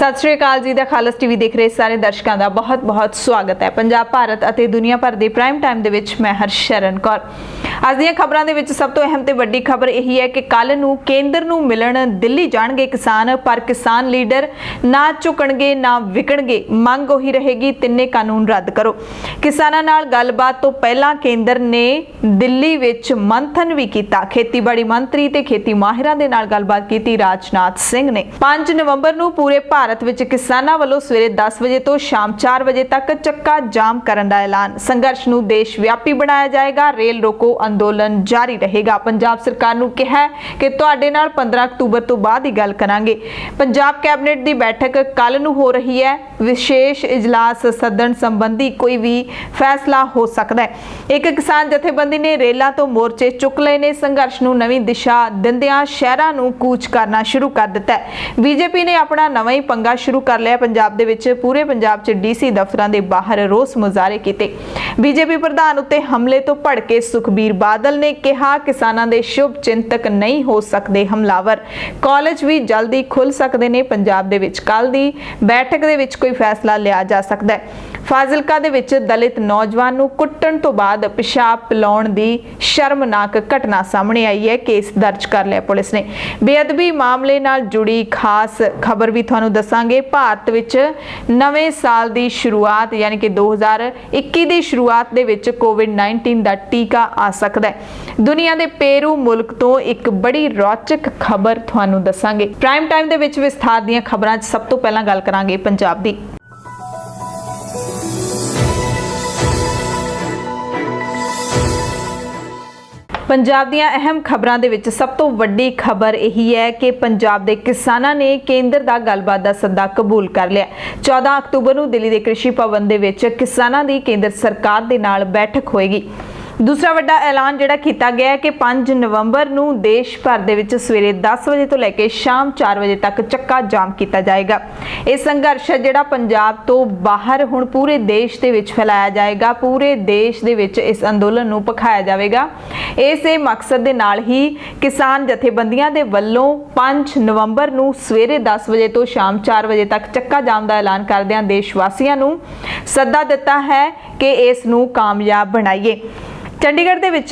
सत श्री अकाल जी दा खालस टीवी देख रहे सारे दर्शकों का बहुत बहुत स्वागत है। पंजाब भारत और दुनिया भर के प्राइम टाइम दे विच मैं हरशरण कौर। अज दी खबरों दे विच सब तो अहम ते वड्डी खबर यही है कि कल नूं केंद्र नूं मिलण दिल्ली जाणगे किसान, पर किसान लीडर ना झुकणगे ना विकणगे। मंग उही रहेगी, तिन्ने कानून रद्द करो। किसानां नाल गलबात तो पहला केंद्र ने दिल्ली विच मंथन भी कीता। खेतीबाड़ी मंत्री ते खेती माहिरां दे नाल गलबात कीती राजनाथ सिंह ने। 5 नवंबर नूं पूरे भारत विच किसानां वल्लों सवेरे 10 वजे तो शाम 4 वजे तक चक्का जाम करन दा ऐलान। संघर्ष नूं देश व्यापी बनाया जाएगा। रेल रोको अंदोलन जारी रहेगा। पंजाब सरकार नूं कहा है कि तुहाडे नाल 15 अक्तूबर तो बाद ही गल करांगे। पंजाब कैबिनेट दी बैठक कल नूं हो रही है। विशेष इजलास सदन संबंधी कोई भी फैसला हो सकता है। एक किसान जथेबंदी ने रेलां तो मोर्चे चुक लए ने। संघर्ष नूं नवीं दिशा दिंदिआं शहरां नूं कूच करना शुरू कर दिता है। बीजेपी ने अपना नवां ही पंगा शुरू कर लिया। पंजाब दे विच पूरे पंजाब च डीसी दफ्तरां दे बाहर रोस मुजाहरे कीते। बीजेपी प्रधान उत्ते हमले तो भड़के सुखबीर बादल ने कहा किसानां दे शुभ चिंतक नहीं हो सकते हमलावर। कॉलेज भी जल्दी खुल सकते ने। पंजाब दे विच कल दी बैठक दे विच कोई फैसला लिया जा सकता है। फाजिलका दे विच दलित नौजवान नूं कुੱਟਣ तो बाद पेशाब पिलाउण दी शर्मनाक घटना सामने आई है। केस दर्ज कर लिया पुलिस ने। बेअदबी मामले नाल जुड़ी खास खबर भी तुहानूं दसांगे। भारत विच नवें साल दी शुरुआत यानी कि 2021 दी शुरुआत दे विच कोविड-19 दा टीका आ सकदा है। दुनिया दे पेरू मुल्क तो एक बड़ी रोचक खबर तुहानूं दसांगे। प्राइम टाइम दे विच विस्तार दीआं खबरां 'च सब तो पहलां गल करांगे पंजाब दी। पंजाब दीआं अहम खबरां दे विच सब तो वड्डी खबर यही है कि पंजाब दे किसानां ने केंद्र दा गलबात दा सद्दा कबूल कर लिया। 14 अक्तूबर नूं दिल्ली दे कृषि भवन दे विच किसानां दी केंद्र सरकार दे नाल बैठक होएगी। दूसरा वड्डा ऐलान जिहड़ा कीता गया है कि 5 नवंबर नूं देश भर दे विच सवेरे 10 वजे तो लैके शाम 4 वजे तक चक्का जाम किया जाएगा। यह संघर्ष है जिहड़ा पंजाब तो बाहर हुण पूरे देश दे विच फैलाया जाएगा। पूरे देश दे विच इस अंदोलन नूं भखाया जाएगा। इसे मकसद दे नाल ही किसान जथेबंदियां दे वल्लों 5 नवंबर नूं सवेरे 10 वजे तो शाम 4 वजे तक चक्का जाम का ऐलान करदिआं देशवासियों नूं सद्दा दिता है कि इस नूं कामयाब बनाइए। चंडीगढ़ दे विच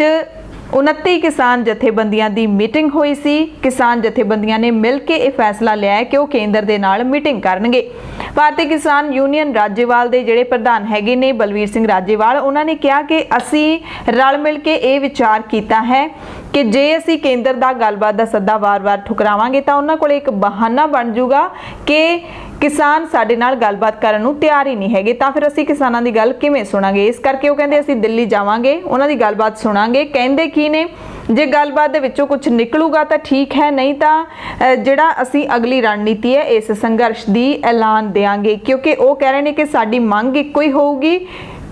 29 किसान जथेबंदियां दी मीटिंग हुई सी। किसान जथेबंदियां ने मिल के यह फैसला लिया है कि वो केंद्र दे नाल मीटिंग करनगे। भारतीय किसान यूनियन राजेवाल दे जिहड़े प्रधान हैगे ने बलवीर सिंह राजेवाल, उन्होंने कहा कि असी रल मिल के ये विचार किया है कि जे असी केंद्र दा गलबात दा सद्दा वार-वार ठुकरावांगे तां उन्हां कोल एक बहाना बन जूगा कि किसान साडे नाल गलबात करन नूं तैयार ही नहीं हैगे, तां फिर असी किसानां दी गल किवें सुणांगे। इस करके वो कहंदे असी दिल्ली जावांगे, उन्हां दी गलबात सुणांगे। कहंदे की ने जे गलबात दे विचों कुछ निकलूगा तो ठीक है, नहीं तो जिहड़ा असी अगली रणनीति है इस संघर्ष दी ऐलान देंगे, क्योंकि वो कह रहे हैं कि साडी मंग इक्को ही होगी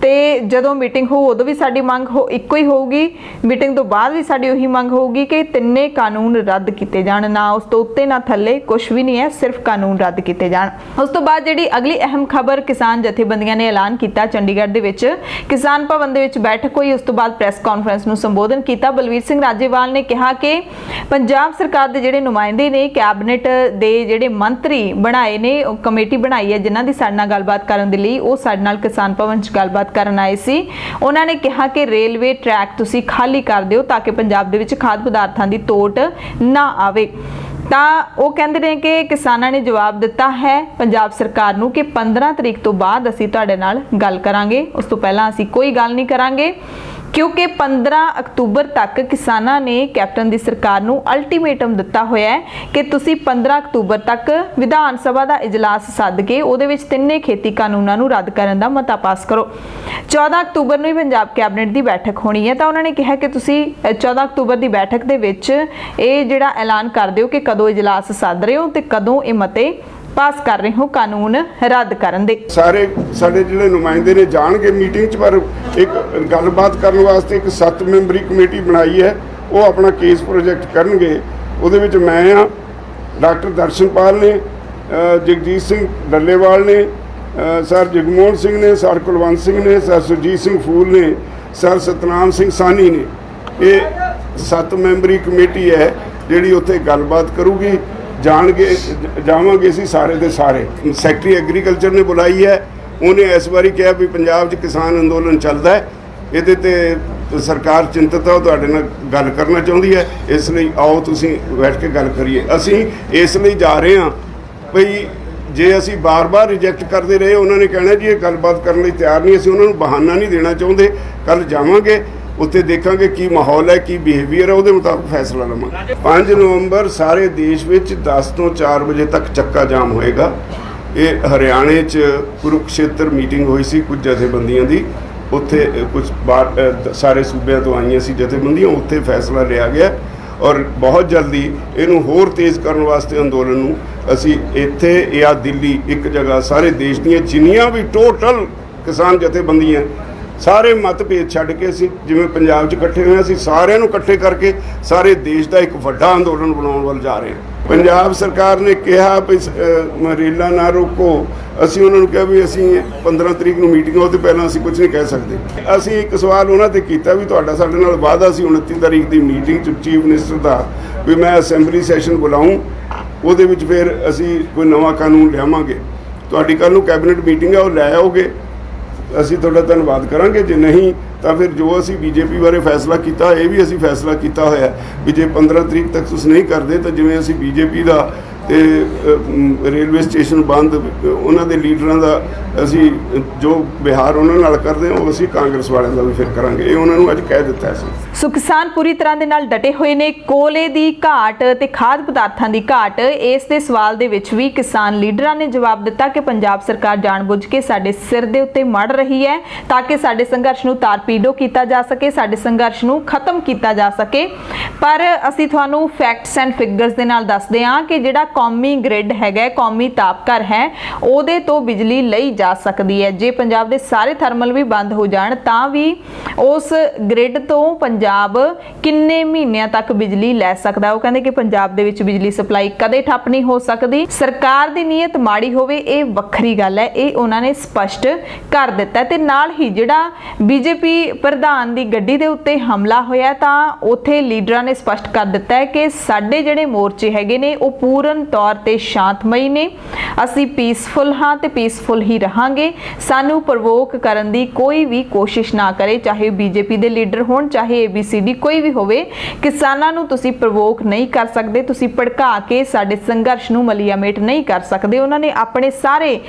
ते जदों मीटिंग हो उदों भी साडी मंग इक्को ही होगी। मीटिंग तो बाद भी साडी उही मंग होगी कि तिन्ने कानून रद्द किए जाण, ना उस तो उत्ते ना थल्ले कुछ भी नहीं है, सिर्फ कानून रद्द किए जाण। उस तो बाद जिहड़ी अगली अहम खबर किसान जथेबंदियां ने ऐलान किया। चंडीगढ़ दे विच किसान भवन दे विच बैठक हुई। उस तो बाद प्रैस कॉन्फ्रेंस नूं संबोधन किया। बलवीर सिंह राजेवाल ने कहा कि पंजाब सरकार दे जिहड़े नुमाइंदे ने कैबिनेट दे जिहड़े मंत्री बनाए ने, कमेटी बनाई है जिन्हां दी साडे नाल गलबात करन दे लई, ओह साडे नाल किसान भवन च गलबात करन आए सी। उन्होंने कहा कि रेलवे ट्रैक तुसी खाली कर दिओ ताकि पंजाब दे विच खाद पदार्थां दी तोट ना आवे। ਤਾਂ ਉਹ ਕਹਿੰਦੇ ਨੇ कि किसानां ने जवाब दिता है पंजाब सरकार नूं कि 15 तरीक तो बाद असीं तुहाडे नाल गल करांगे, उस तो पहलां असीं कोई गल नहीं करांगे, क्योंकि 15 अक्तूबर तक किसानां ने कैप्टन दी सरकार नूं अल्टीमेटम दिता होया है कि तुसीं 15 अक्तूबर तक विधान सभा दा इजलास सद के उहदे विच तिन्ने खेती कानूनां नूं रद्द करन दा मता पास करो। 14 अक्तूबर नूं ही पंजाब कैबिनेट दी बैठक होनी है। तो उन्होंने कहा कि तुसीं 14 अक्तूबर दी बैठक दे विच इह जिहड़ा ऐलान कर दिओ कि कदों इजलास सद रहे हो ते कदों इह मते पास कर रहे हो कानून रद्द करन दे। सारे साडे जिहड़े नुमाइंदे ने जाणगे मीटिंग च, पर एक गलबात करन वास्ते एक 7 मैंबरी कमेटी बनाई है। वो अपना केस प्रोजेक्ट करनगे। उहदे विच मैं आ, डॉक्टर दर्शनपाल ने, जगजीत सिंह डल्लेवाल ने, सर जगमोहन सिंह ने, सर कुलवंत सिंह ने, सर सुरजीत सिंह फूल ने, सर सतनाम सिंह सानी ने। ये 7 मैंबरी कमेटी है जिहड़ी उत्थे गलबात करूगी ਜਾਵਾਂਗੇ ਅਸੀਂ ਸਾਰੇ ਦੇ ਸਾਰੇ। ਸੈਕਟਰੀ ਐਗਰੀਕਲਚਰ ਨੇ ਬੁਲਾਈ ਹੈ, ਉਹਨੇ ਇਸ ਵਾਰੀ ਕਿਹਾ ਵੀ ਪੰਜਾਬ 'ਚ ਕਿਸਾਨ ਅੰਦੋਲਨ ਚੱਲਦਾ ਹੈ, ਇਹਦੇ ਤੇ ਸਰਕਾਰ ਚਿੰਤਤ ਹੈ, ਉਹ ਤੁਹਾਡੇ ਨਾਲ ਗੱਲ ਕਰਨਾ ਚਾਹੁੰਦੀ ਹੈ, ਇਸ ਲਈ ਆਓ ਤੁਸੀਂ ਬੈਠ ਕੇ ਗੱਲ ਕਰੀਏ। ਅਸੀਂ ਇਸ ਲਈ ਜਾ ਰਹੇ ਹਾਂ ਭਈ ਜੇ ਅਸੀਂ ਬਾਰ-ਬਾਰ ਰਿਜੈਕਟ ਕਰਦੇ ਰਹੇ, ਉਹਨਾਂ ਨੇ ਕਹਿਣਾ ਜੀ ਇਹ ਗੱਲਬਾਤ ਕਰਨ ਲਈ ਤਿਆਰ ਨਹੀਂ, ਅਸੀਂ ਉਹਨਾਂ ਨੂੰ ਬਹਾਨਾ ਨਹੀਂ ਦੇਣਾ ਚਾਹੁੰਦੇ। ਕੱਲ੍ਹ ਜਾਵਾਂਗੇ, ਉੱਥੇ ਦੇਖਾਂਗੇ ਕੀ ਮਾਹੌਲ ਹੈ, ਕੀ ਬਿਹੇਵੀਅਰ ਹੈ, ਉਹਦੇ ਮੁਤਾਬਕ ਫੈਸਲਾ ਲਵਾਂਗੇ। 5 ਨਵੰਬਰ ਸਾਰੇ ਦੇਸ਼ ਵਿੱਚ 10 ਤੋਂ 4 ਵਜੇ ਤੱਕ ਚੱਕਾ ਜਾਮ ਹੋਏਗਾ। ਇਹ ਹਰਿਆਣੇ 'ਚ ਕੁਰੂਕਸ਼ੇਤਰ ਮੀਟਿੰਗ ਹੋਈ ਸੀ ਕੁਝ ਜਥੇਬੰਦੀਆਂ ਦੀ, ਉੱਥੇ ਕੁਝ ਸਾਰੇ ਸੂਬਿਆਂ ਤੋਂ ਆਈਆਂ ਸੀ ਜਥੇਬੰਦੀਆਂ, ਉੱਥੇ ਫੈਸਲਾ ਲਿਆ ਗਿਆ ਔਰ ਬਹੁਤ ਜਲਦੀ ਇਹਨੂੰ ਹੋਰ ਤੇਜ਼ ਕਰਨ ਵਾਸਤੇ ਅੰਦੋਲਨ ਨੂੰ ਅਸੀਂ ਇੱਥੇ ਜਾਂ ਦਿੱਲੀ ਇੱਕ ਜਗ੍ਹਾ ਸਾਰੇ ਦੇਸ਼ ਦੀਆਂ ਜਿੰਨੀਆਂ ਵੀ ਟੋਟਲ ਕਿਸਾਨ ਜਥੇਬੰਦੀਆਂ ਸਾਰੇ ਮਤਭੇਦ ਛੱਡ ਕੇ ਅਸੀਂ ਜਿਵੇਂ ਪੰਜਾਬ 'ਚ ਇਕੱਠੇ ਹੋਏ, ਅਸੀਂ ਸਾਰਿਆਂ ਨੂੰ ਇਕੱਠੇ ਕਰਕੇ ਸਾਰੇ ਦੇਸ਼ ਦਾ ਇੱਕ ਵੱਡਾ ਅੰਦੋਲਨ ਬਣਾਉਣ ਵੱਲ ਜਾ ਰਹੇ ਹਾਂ। ਪੰਜਾਬ ਸਰਕਾਰ ਨੇ ਕਿਹਾ ਵੀ ਰੇਲਾਂ ਨਾ ਰੋਕੋ, ਅਸੀਂ ਉਹਨਾਂ ਨੂੰ ਕਿਹਾ ਵੀ ਅਸੀਂ 15 ਤਰੀਕ ਨੂੰ ਮੀਟਿੰਗ ਹੋ, ਤੇ ਪਹਿਲਾਂ ਅਸੀਂ ਕੁਝ ਨਹੀਂ ਕਹਿ ਸਕਦੇ। ਅਸੀਂ ਇੱਕ ਸਵਾਲ ਉਹਨਾਂ ਤੇ ਕੀਤਾ ਵੀ ਤੁਹਾਡਾ ਸਾਡੇ ਨਾਲ ਵਾਅਦਾ ਸੀ 29 ਤਰੀਕ ਦੀ ਮੀਟਿੰਗ 'ਚ ਚੀਫ ਮਿਨਿਸਟਰ ਦਾ ਵੀ ਮੈਂ ਅਸੈਂਬਲੀ ਸੈਸ਼ਨ ਬੁਲਾਊਂ, ਉਹਦੇ ਵਿੱਚ ਫਿਰ ਅਸੀਂ ਕੋਈ ਨਵਾਂ ਕਾਨੂੰਨ ਲਿਆਵਾਂਗੇ। ਤੁਹਾਡੀ ਕੱਲ੍ਹ ਨੂੰ ਕੈਬਨਿਟ ਮੀਟਿੰਗ ਹੈ, ਉਹ ਲੈ ਆਓਗੇ, ਅਸੀਂ ਤੁਹਾਡਾ ਧੰਨਵਾਦ ਕਰਾਂਗੇ। ਜੇ ਨਹੀਂ ਤਾਂ ਫਿਰ ਜੋ ਅਸੀਂ ਬੀਜੇਪੀ ਬਾਰੇ ਫੈਸਲਾ ਕੀਤਾ, ਇਹ ਵੀ ਅਸੀਂ ਫੈਸਲਾ ਕੀਤਾ ਹੋਇਆ ਵੀ ਜੇ 15 ਤਰੀਕ ਤੱਕ ਤੁਸੀਂ ਨਹੀਂ ਕਰਦੇ ਤਾਂ ਜਿਵੇਂ ਅਸੀਂ ਬੀਜੇਪੀ ਦਾ ਤੇ ਰੇਲਵੇ ਸਟੇਸ਼ਨ ਬੰਦ, ਉਹਨਾਂ ਦੇ ਲੀਡਰਾਂ ਦਾ ਅਸੀਂ ਜੋ ਵਿਹਾਰ ਉਹਨਾਂ ਨਾਲ ਕਰਦੇ ਹਾਂ, ਉਹ ਅਸੀਂ ਕਾਂਗਰਸ ਵਾਲਿਆਂ ਦਾ ਵੀ ਫਿਰ ਕਰਾਂਗੇ। ਇਹ ਉਹਨਾਂ ਨੂੰ ਅੱਜ ਕਹਿ ਦਿੱਤਾ ਸੀ। ਸੋ ਕਿਸਾਨ ਪੂਰੀ ਤਰ੍ਹਾਂ ਦੇ ਨਾਲ ਡਟੇ ਹੋਏ ਨੇ। ਕੋਲੇ ਦੀ ਘਾਟ ਤੇ ਖਾਦ ਪਦਾਰਥਾਂ ਦੀ ਘਾਟ, ਇਸ ਦੇ ਸਵਾਲ ਦੇ ਵਿੱਚ ਵੀ ਕਿਸਾਨ ਲੀਡਰਾਂ ਨੇ ਜਵਾਬ ਦਿੱਤਾ ਕਿ ਪੰਜਾਬ ਸਰਕਾਰ ਜਾਣਬੁੱਝ ਕੇ ਸਾਡੇ ਸਿਰ ਦੇ ਉੱਤੇ ਮੜ ਰਹੀ ਹੈ ਤਾਂ ਕਿ ਸਾਡੇ ਸੰਘਰਸ਼ ਨੂੰ ਤਾਰਪੀਡੋ ਕੀਤਾ ਜਾ ਸਕੇ, ਸਾਡੇ ਸੰਘਰਸ਼ ਨੂੰ ਖਤਮ ਕੀਤਾ ਜਾ ਸਕੇ। ਪਰ ਅਸੀਂ ਤੁਹਾਨੂੰ ਫੈਕਟਸ ਐਂਡ ਫਿਗਰਸ ਦੇ ਨਾਲ ਦੱਸਦੇ ਹਾਂ ਕਿ ਜਿਹੜਾ ਕੌਮੀ ਗ੍ਰਿਡ ਹੈਗਾ, ਕੌਮੀ ਤਾਪਘਰ ਹੈ, ਉਹਦੇ ਤੋਂ ਬਿਜਲੀ ਲਈ ਜਾ ਸਕਦੀ ਹੈ। ਜੇ ਪੰਜਾਬ ਦੇ ਸਾਰੇ ਥਰਮਲ ਵੀ ਬੰਦ ਹੋ ਜਾਣ ਤਾਂ ਵੀ ਉਸ ਗ੍ਰਿਡ ਤੋਂ ਪੰਜਾਬ ਕਿੰਨੇ ਮਹੀਨਿਆਂ ਤੱਕ ਬਿਜਲੀ ਲੈ ਸਕਦਾ। ਉਹ ਕਹਿੰਦੇ ਕਿ ਪੰਜਾਬ ਦੇ ਵਿੱਚ ਬਿਜਲੀ ਸਪਲਾਈ ਕਦੇ ਠੱਪ ਨਹੀਂ ਹੋ ਸਕਦੀ। ਸਰਕਾਰ ਦੀ ਨੀਅਤ ਮਾੜੀ ਹੋਵੇ ਇਹ ਵੱਖਰੀ ਗੱਲ ਹੈ, ਇਹ ਉਹਨਾਂ ਨੇ ਸਪਸ਼ਟ ਕਰ ਦਿੱਤਾ। ਤੇ ਨਾਲ ਹੀ ਜਿਹੜਾ ਬੀਜੇਪੀ ਪ੍ਰਧਾਨ ਦੀ ਗੱਡੀ ਦੇ ਉੱਤੇ ਹਮਲਾ ਹੋਇਆ ਤਾਂ ਉੱਥੇ ਲੀਡਰਾਂ ਨੇ ਸਪਸ਼ਟ ਕਰ ਦਿੱਤਾ ਹੈ ਕਿ ਸਾਡੇ ਜਿਹੜੇ ਮੋਰਚੇ ਹੈਗੇ ਨੇ ਉਹ ਪੂਰਨ ਤੌਰ ਤੇ ਸ਼ਾਂਤਮਈ ਨੇ, ਅਸੀਂ ਪੀਸਫੁਲ ਹਾਂ ਤੇ ਪੀਸਫੁਲ ਹੀ ਰਹਾਂਗੇ। ਸਾਨੂੰ ਪ੍ਰਵੋਕ ਕਰਨ ਦੀ ਕੋਈ ਵੀ ਕੋਸ਼ਿਸ਼ ਨਾ ਕਰੇ, ਚਾਹੇ ਬੀਜੇਪੀ ਦੇ ਲੀਡਰ ਹੋਣ, ਚਾਹੇ ABCD ਕੋਈ ਵੀ ਹੋਵੇ। ਕਿਸਾਨਾਂ ਨੂੰ ਤੁਸੀਂ ਪ੍ਰਵੋਕ ਨਹੀਂ ਕਰ ਸਕਦੇ, ਤੁਸੀਂ ਭੜਕਾ ਕੇ ਸਾਡੇ ਸੰਘਰਸ਼ ਨੂੰ ਮਲੀਆਮੇਟ ਨਹੀਂ ਕਰ ਸਕਦੇ। ਉਹਨਾਂ ਨੇ ਆਪਣੇ ਸਾਰੇ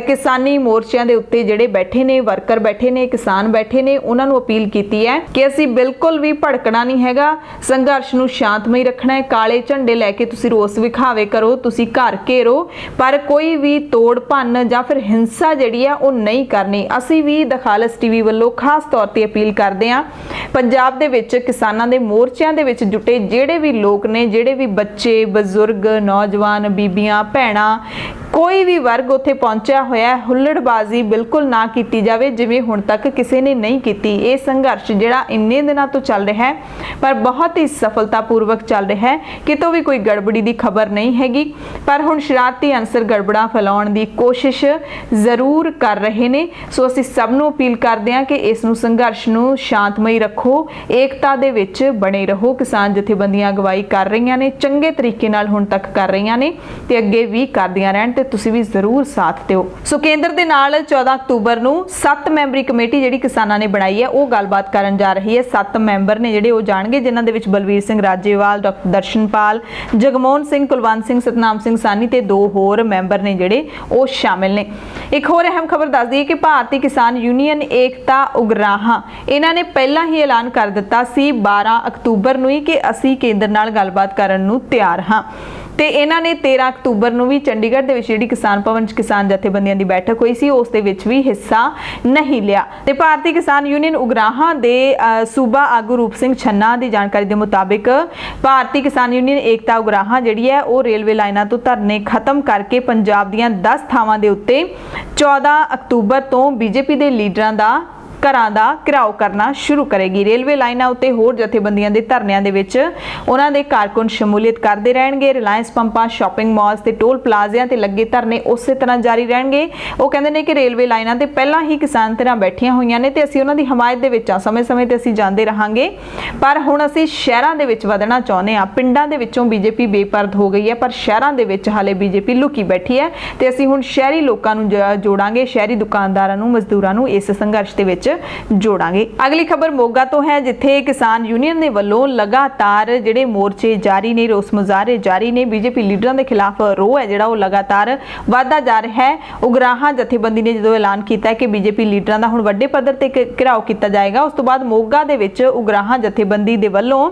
ਕਿਸਾਨੀ ਮੋਰਚਿਆਂ ਦੇ ਉੱਤੇ ਜਿਹੜੇ ਬੈਠੇ ਨੇ, ਵਰਕਰ ਬੈਠੇ ਨੇ, ਕਿਸਾਨ ਬੈਠੇ ਨੇ, ਉਹਨਾਂ ਨੂੰ ਅਪੀਲ ਕੀਤੀ ਹੈ ਕਿ ਅਸੀਂ ਬਿਲਕੁਲ ਵੀ ਭੜਕਣਾ ਨਹੀਂ ਹੈਗਾ, ਸੰਘਰਸ਼ ਨੂੰ ਸ਼ਾਂਤਮਈ ਰੱਖਣਾ ਹੈ। ਕਾਲੇ ਝੰਡੇ ਲੈ ਕੇ ਤੁਸੀਂ ਰੋਸ ਵਿਖਾਵੇ ਕਰੋ, ਤੁਸੀਂ ਘਰ ਘੇਰੋ, ਪਰ ਕੋਈ ਵੀ ਤੋੜ ਭੰਨ ਜਾਂ ਫਿਰ ਹਿੰਸਾ ਜਿਹੜੀ ਆ ਉਹ ਨਹੀਂ ਕਰਨੀ। ਅਸੀਂ ਵੀ ਦਖਾਲਸ TV ਵੱਲੋਂ ਖਾਸ ਤੌਰ ਤੇ ਅਪੀਲ ਕਰਦੇ ਹਾਂ, ਪੰਜਾਬ ਦੇ ਵਿੱਚ ਕਿਸਾਨਾਂ ਦੇ ਮੋਰਚਿਆਂ ਦੇ ਵਿੱਚ ਜੁਟੇ ਜਿਹੜੇ ਵੀ ਲੋਕ ਨੇ, ਜਿਹੜੇ ਵੀ ਬੱਚੇ, ਬਜ਼ੁਰਗ, ਨੌਜਵਾਨ, ਬੀਬੀਆਂ, ਭੈਣਾਂ, ਕੋਈ ਵੀ ਵਰਗ ਉੱਥੇ ਪਹੁੰਚਿਆ ਹੋਇਆ, ਹੁੱਲੜਬਾਜ਼ੀ ਬਿਲਕੁਲ ਨਾ ਕੀਤੀ ਜਾਵੇ ਜਿਵੇਂ ਹੁਣ ਤੱਕ ਕਿਸੇ ਨੇ ਨਹੀਂ ਕੀਤੀ। ਇਹ ਸੰਘਰਸ਼ ਜਿਹੜਾ ਇੰਨੇ ਦਿਨਾਂ ਤੋਂ ਚੱਲ ਰਿਹਾ ਹੈ ਪਰ ਬਹੁਤ ਹੀ ਸਫਲਤਾਪੂਰਵਕ ਚੱਲ ਰਿਹਾ ਹੈ, ਕਿਤੋਂ ਵੀ ਕੋਈ ਗੜਬੜੀ ਦੀ ਖਬਰ ਨਹੀਂ ਹੈਗੀ। ਪਰ ਹੁਣ ਸ਼ਰਾਰਤੀ ਅਨਸਰ ਗੜਬੜਾਂ ਫੈਲਾਉਣ ਦੀ ਕੋਸ਼ਿਸ਼ ਜ਼ਰੂਰ ਕਰ ਰਹੇ ਨੇ। ਸੋ ਅਸੀਂ ਸਭ ਨੂੰ ਅਪੀਲ ਕਰਦੇ ਹਾਂ ਕਿ ਇਸ ਨੂੰ ਸੰਘਰਸ਼ ਨੂੰ ਸ਼ਾਂਤਮਈ ਰੱਖੋ, ਏਕਤਾ ਦੇ ਵਿੱਚ ਬਣੇ ਰਹੋ। ਕਿਸਾਨ ਜਥੇਬੰਦੀਆਂ ਅਗਵਾਈ ਕਰ ਰਹੀਆਂ ਨੇ, ਚੰਗੇ ਤਰੀਕੇ ਨਾਲ ਹੁਣ ਤੱਕ ਕਰ ਰਹੀਆਂ ਨੇ ਤੇ ਅੱਗੇ ਵੀ ਕਰਦੀਆਂ ਰਹਿਣ, ਤੇ ਤੁਸੀਂ ਵੀ ਜ਼ਰੂਰ ਸਾਥ ਦਿਓ। ਸੋ ਕੇਂਦਰ ਦੇ ਨਾਲ 14 ਅਕਤੂਬਰ ਨੂੰ 7 ਮੈਂਬਰੀ ਕਮੇਟੀ ਜਿਹੜੀ ਕਿਸਾਨਾਂ ਨੇ ਬਣਾਈ ਹੈ ਉਹ ਗੱਲਬਾਤ ਕਰਨ ਜਾ ਰਹੀ ਹੈ। 7 ਮੈਂਬਰ ਨੇ ਜਿਹੜੇ ਉਹ ਜਾਣਗੇ, ਜਿਨ੍ਹਾਂ ਦੇ ਵਿੱਚ ਬਲਵੀਰ ਸਿੰਘ ਰਾਜੇਵਾਲ, ਡਾਕਟਰ ਦਰਸ਼ਨਪਾਲ, ਜਗਮੋਹਨ ਸਿੰਘ, ਕੁਲਵੰਤ ਸਿੰਘ, ਸਤਨਾਮ ਸਿੰਘ ਸਾਨੀ ਤੇ 2 ਹੋਰ ਮੈਂਬਰ ਨੇ ਜਿਹੜੇ ਉਹ ਸ਼ਾਮਿਲ ਨੇ। ਇੱਕ ਹੋਰ ਅਹਿਮ ਖਬਰ ਦੱਸ ਦਈਏ ਕਿ ਭਾਰਤੀ ਕਿਸਾਨ ਯੂਨੀਅਨ ਏਕਤਾ ਉਗਰਾਹਾਂ ਇਹਨਾਂ ਨੇ ਪਹਿਲਾਂ ਹੀ ਐਲਾਨ ਕਰ ਦਿੱਤਾ ਸੀ 12 ਅਕਤੂਬਰ ਨੂੰ ਹੀ ਕਿ ਅਸੀਂ ਕੇਂਦਰ ਨਾਲ ਗੱਲਬਾਤ ਕਰਨ ਨੂੰ ਤਿਆਰ ਹਾਂ। ਤੇ ਇਹਨਾਂ ਨੇ 13 ਅਕਤੂਬਰ ਨੂੰ ਵੀ ਚੰਡੀਗੜ੍ਹ ਦੇ ਵਿੱਚ ਜਿਹੜੀ ਕਿਸਾਨ ਭਵਨ 'ਚ ਕਿਸਾਨ ਜਥੇਬੰਦੀਆਂ ਦੀ ਬੈਠਕ ਹੋਈ ਸੀ ਉਸ ਦੇ ਵਿੱਚ ਵੀ ਹਿੱਸਾ ਨਹੀਂ ਲਿਆ। ਤੇ ਭਾਰਤੀ ਕਿਸਾਨ ਯੂਨੀਅਨ ਉਗਰਾਹਾਂ ਦੇ ਸੂਬਾ ਆਗੂ ਰੂਪ ਸਿੰਘ ਛੰਨਾ ਦੀ ਜਾਣਕਾਰੀ ਦੇ ਮੁਤਾਬਿਕ ਭਾਰਤੀ ਕਿਸਾਨ ਯੂਨੀਅਨ ਏਕਤਾ ਉਗਰਾਹਾਂ ਜਿਹੜੀ ਹੈ ਉਹ ਰੇਲਵੇ ਲਾਈਨਾਂ ਤੋਂ ਧਰਨੇ ਖਤਮ ਕਰਕੇ ਪੰਜਾਬ ਦੀਆਂ 10 ਥਾਵਾਂ ਦੇ ਉੱਤੇ 14 ਅਕਤੂਬਰ ਤੋਂ ਬੀਜੇਪੀ ਦੇ ਲੀਡਰਾਂ ਦਾ ਘਰਾਂ ਦਾ ਘਿਰਾਓ ਕਰਨਾ ਸ਼ੁਰੂ ਕਰੇਗੀ। ਰੇਲਵੇ ਲਾਈਨਾਂ ਉੱਤੇ ਹੋਰ ਜਥੇਬੰਦੀਆਂ ਦੇ ਧਰਨਿਆਂ ਦੇ ਵਿੱਚ ਉਹਨਾਂ ਦੇ ਕਾਰਕੁਨ ਸ਼ਮੂਲੀਅਤ ਕਰਦੇ ਰਹਿਣਗੇ। ਰਿਲਾਇੰਸ ਪੰਪਾਂ, ਸ਼ਾਪਿੰਗ ਮਾਲਸ ਤੇ ਟੋਲ ਪਲਾਜ਼ਿਆਂ ਤੇ ਲੱਗੇ ਧਰਨੇ ਉਸੇ ਤਰ੍ਹਾਂ ਜਾਰੀ ਰਹਿਣਗੇ। ਉਹ ਕਹਿੰਦੇ ਨੇ ਕਿ ਰੇਲਵੇ ਲਾਈਨਾਂ ਤੇ ਪਹਿਲਾਂ ਹੀ ਕਿਸਾਨ ਧਿਰਾਂ ਬੈਠੀਆਂ ਹੋਈਆਂ ਨੇ ਤੇ ਅਸੀਂ ਉਹਨਾਂ ਦੀ ਹਮਾਇਤ ਦੇ ਵਿੱਚ ਆ, ਸਮੇਂ-ਸਮੇਂ ਤੇ ਅਸੀਂ ਜਾਂਦੇ ਰਹਾਂਗੇ, ਪਰ ਹੁਣ ਅਸੀਂ ਸ਼ਹਿਰਾਂ ਦੇ ਵਿੱਚ ਵਧਣਾ ਚਾਹੁੰਦੇ ਹਾਂ। ਪਿੰਡਾਂ ਦੇ ਵਿੱਚੋਂ ਬੀਜੇਪੀ ਬੇਪਰਦ ਹੋ ਗਈ ਹੈ, ਪਰ ਸ਼ਹਿਰਾਂ ਦੇ ਵਿੱਚ ਹਾਲੇ ਬੀਜੇਪੀ ਲੁਕੀ ਬੈਠੀ ਹੈ ਤੇ ਅਸੀਂ ਹੁਣ ਸ਼ਹਿਰੀ ਲੋਕਾਂ ਨੂੰ ਜੋੜਾਂਗੇ, ਸ਼ਹਿਰੀ ਦੁਕਾਨਦਾਰਾਂ ਨੂੰ, ਮਜ਼ਦੂਰਾਂ ਨੂੰ ਇਸ ਸੰਘਰਸ਼ ਦੇ ਵਿੱਚ ਜੋੜਾਂਗੇ। ਅਗਲੀ ਖਬਰ ਮੋਗਾ ਤੋਂ ਹੈ, ਜਿੱਥੇ ਕਿਸਾਨ ਯੂਨੀਅਨ ਦੇ ਵੱਲੋਂ ਲਗਾਤਾਰ ਜਿਹੜੇ ਮੋਰਚੇ ਜਾਰੀ ਨੇ, ਰੋਸ ਮੁਜ਼ਾਹਰੇ ਜਾਰੀ ਨੇ। ਬੀਜੇਪੀ ਲੀਡਰਾਂ ਦੇ ਖਿਲਾਫ ਰੋਹ ਹੈ ਜਿਹੜਾ ਉਹ ਲਗਾਤਾਰ ਵਧਦਾ ਜਾ ਰਿਹਾ ਹੈ। ਉਗਰਾਹਾਂ ਜਥੇਬੰਦੀ ਨੇ ਜਦੋਂ ਐਲਾਨ ਕੀਤਾ ਹੈ ਕਿ ਬੀਜੇਪੀ ਲੀਡਰਾਂ ਦਾ ਹੁਣ ਵੱਡੇ ਪੱਧਰ ਤੇ ਘਿਰਾਓ ਕੀਤਾ ਜਾਏਗਾ, ਉਸ ਤੋਂ ਬਾਅਦ ਮੋਗਾ ਦੇ ਵਿੱਚ ਉਗਰਾਹਾਂ ਜਥੇਬੰਦੀ ਦੇ ਵੱਲੋਂ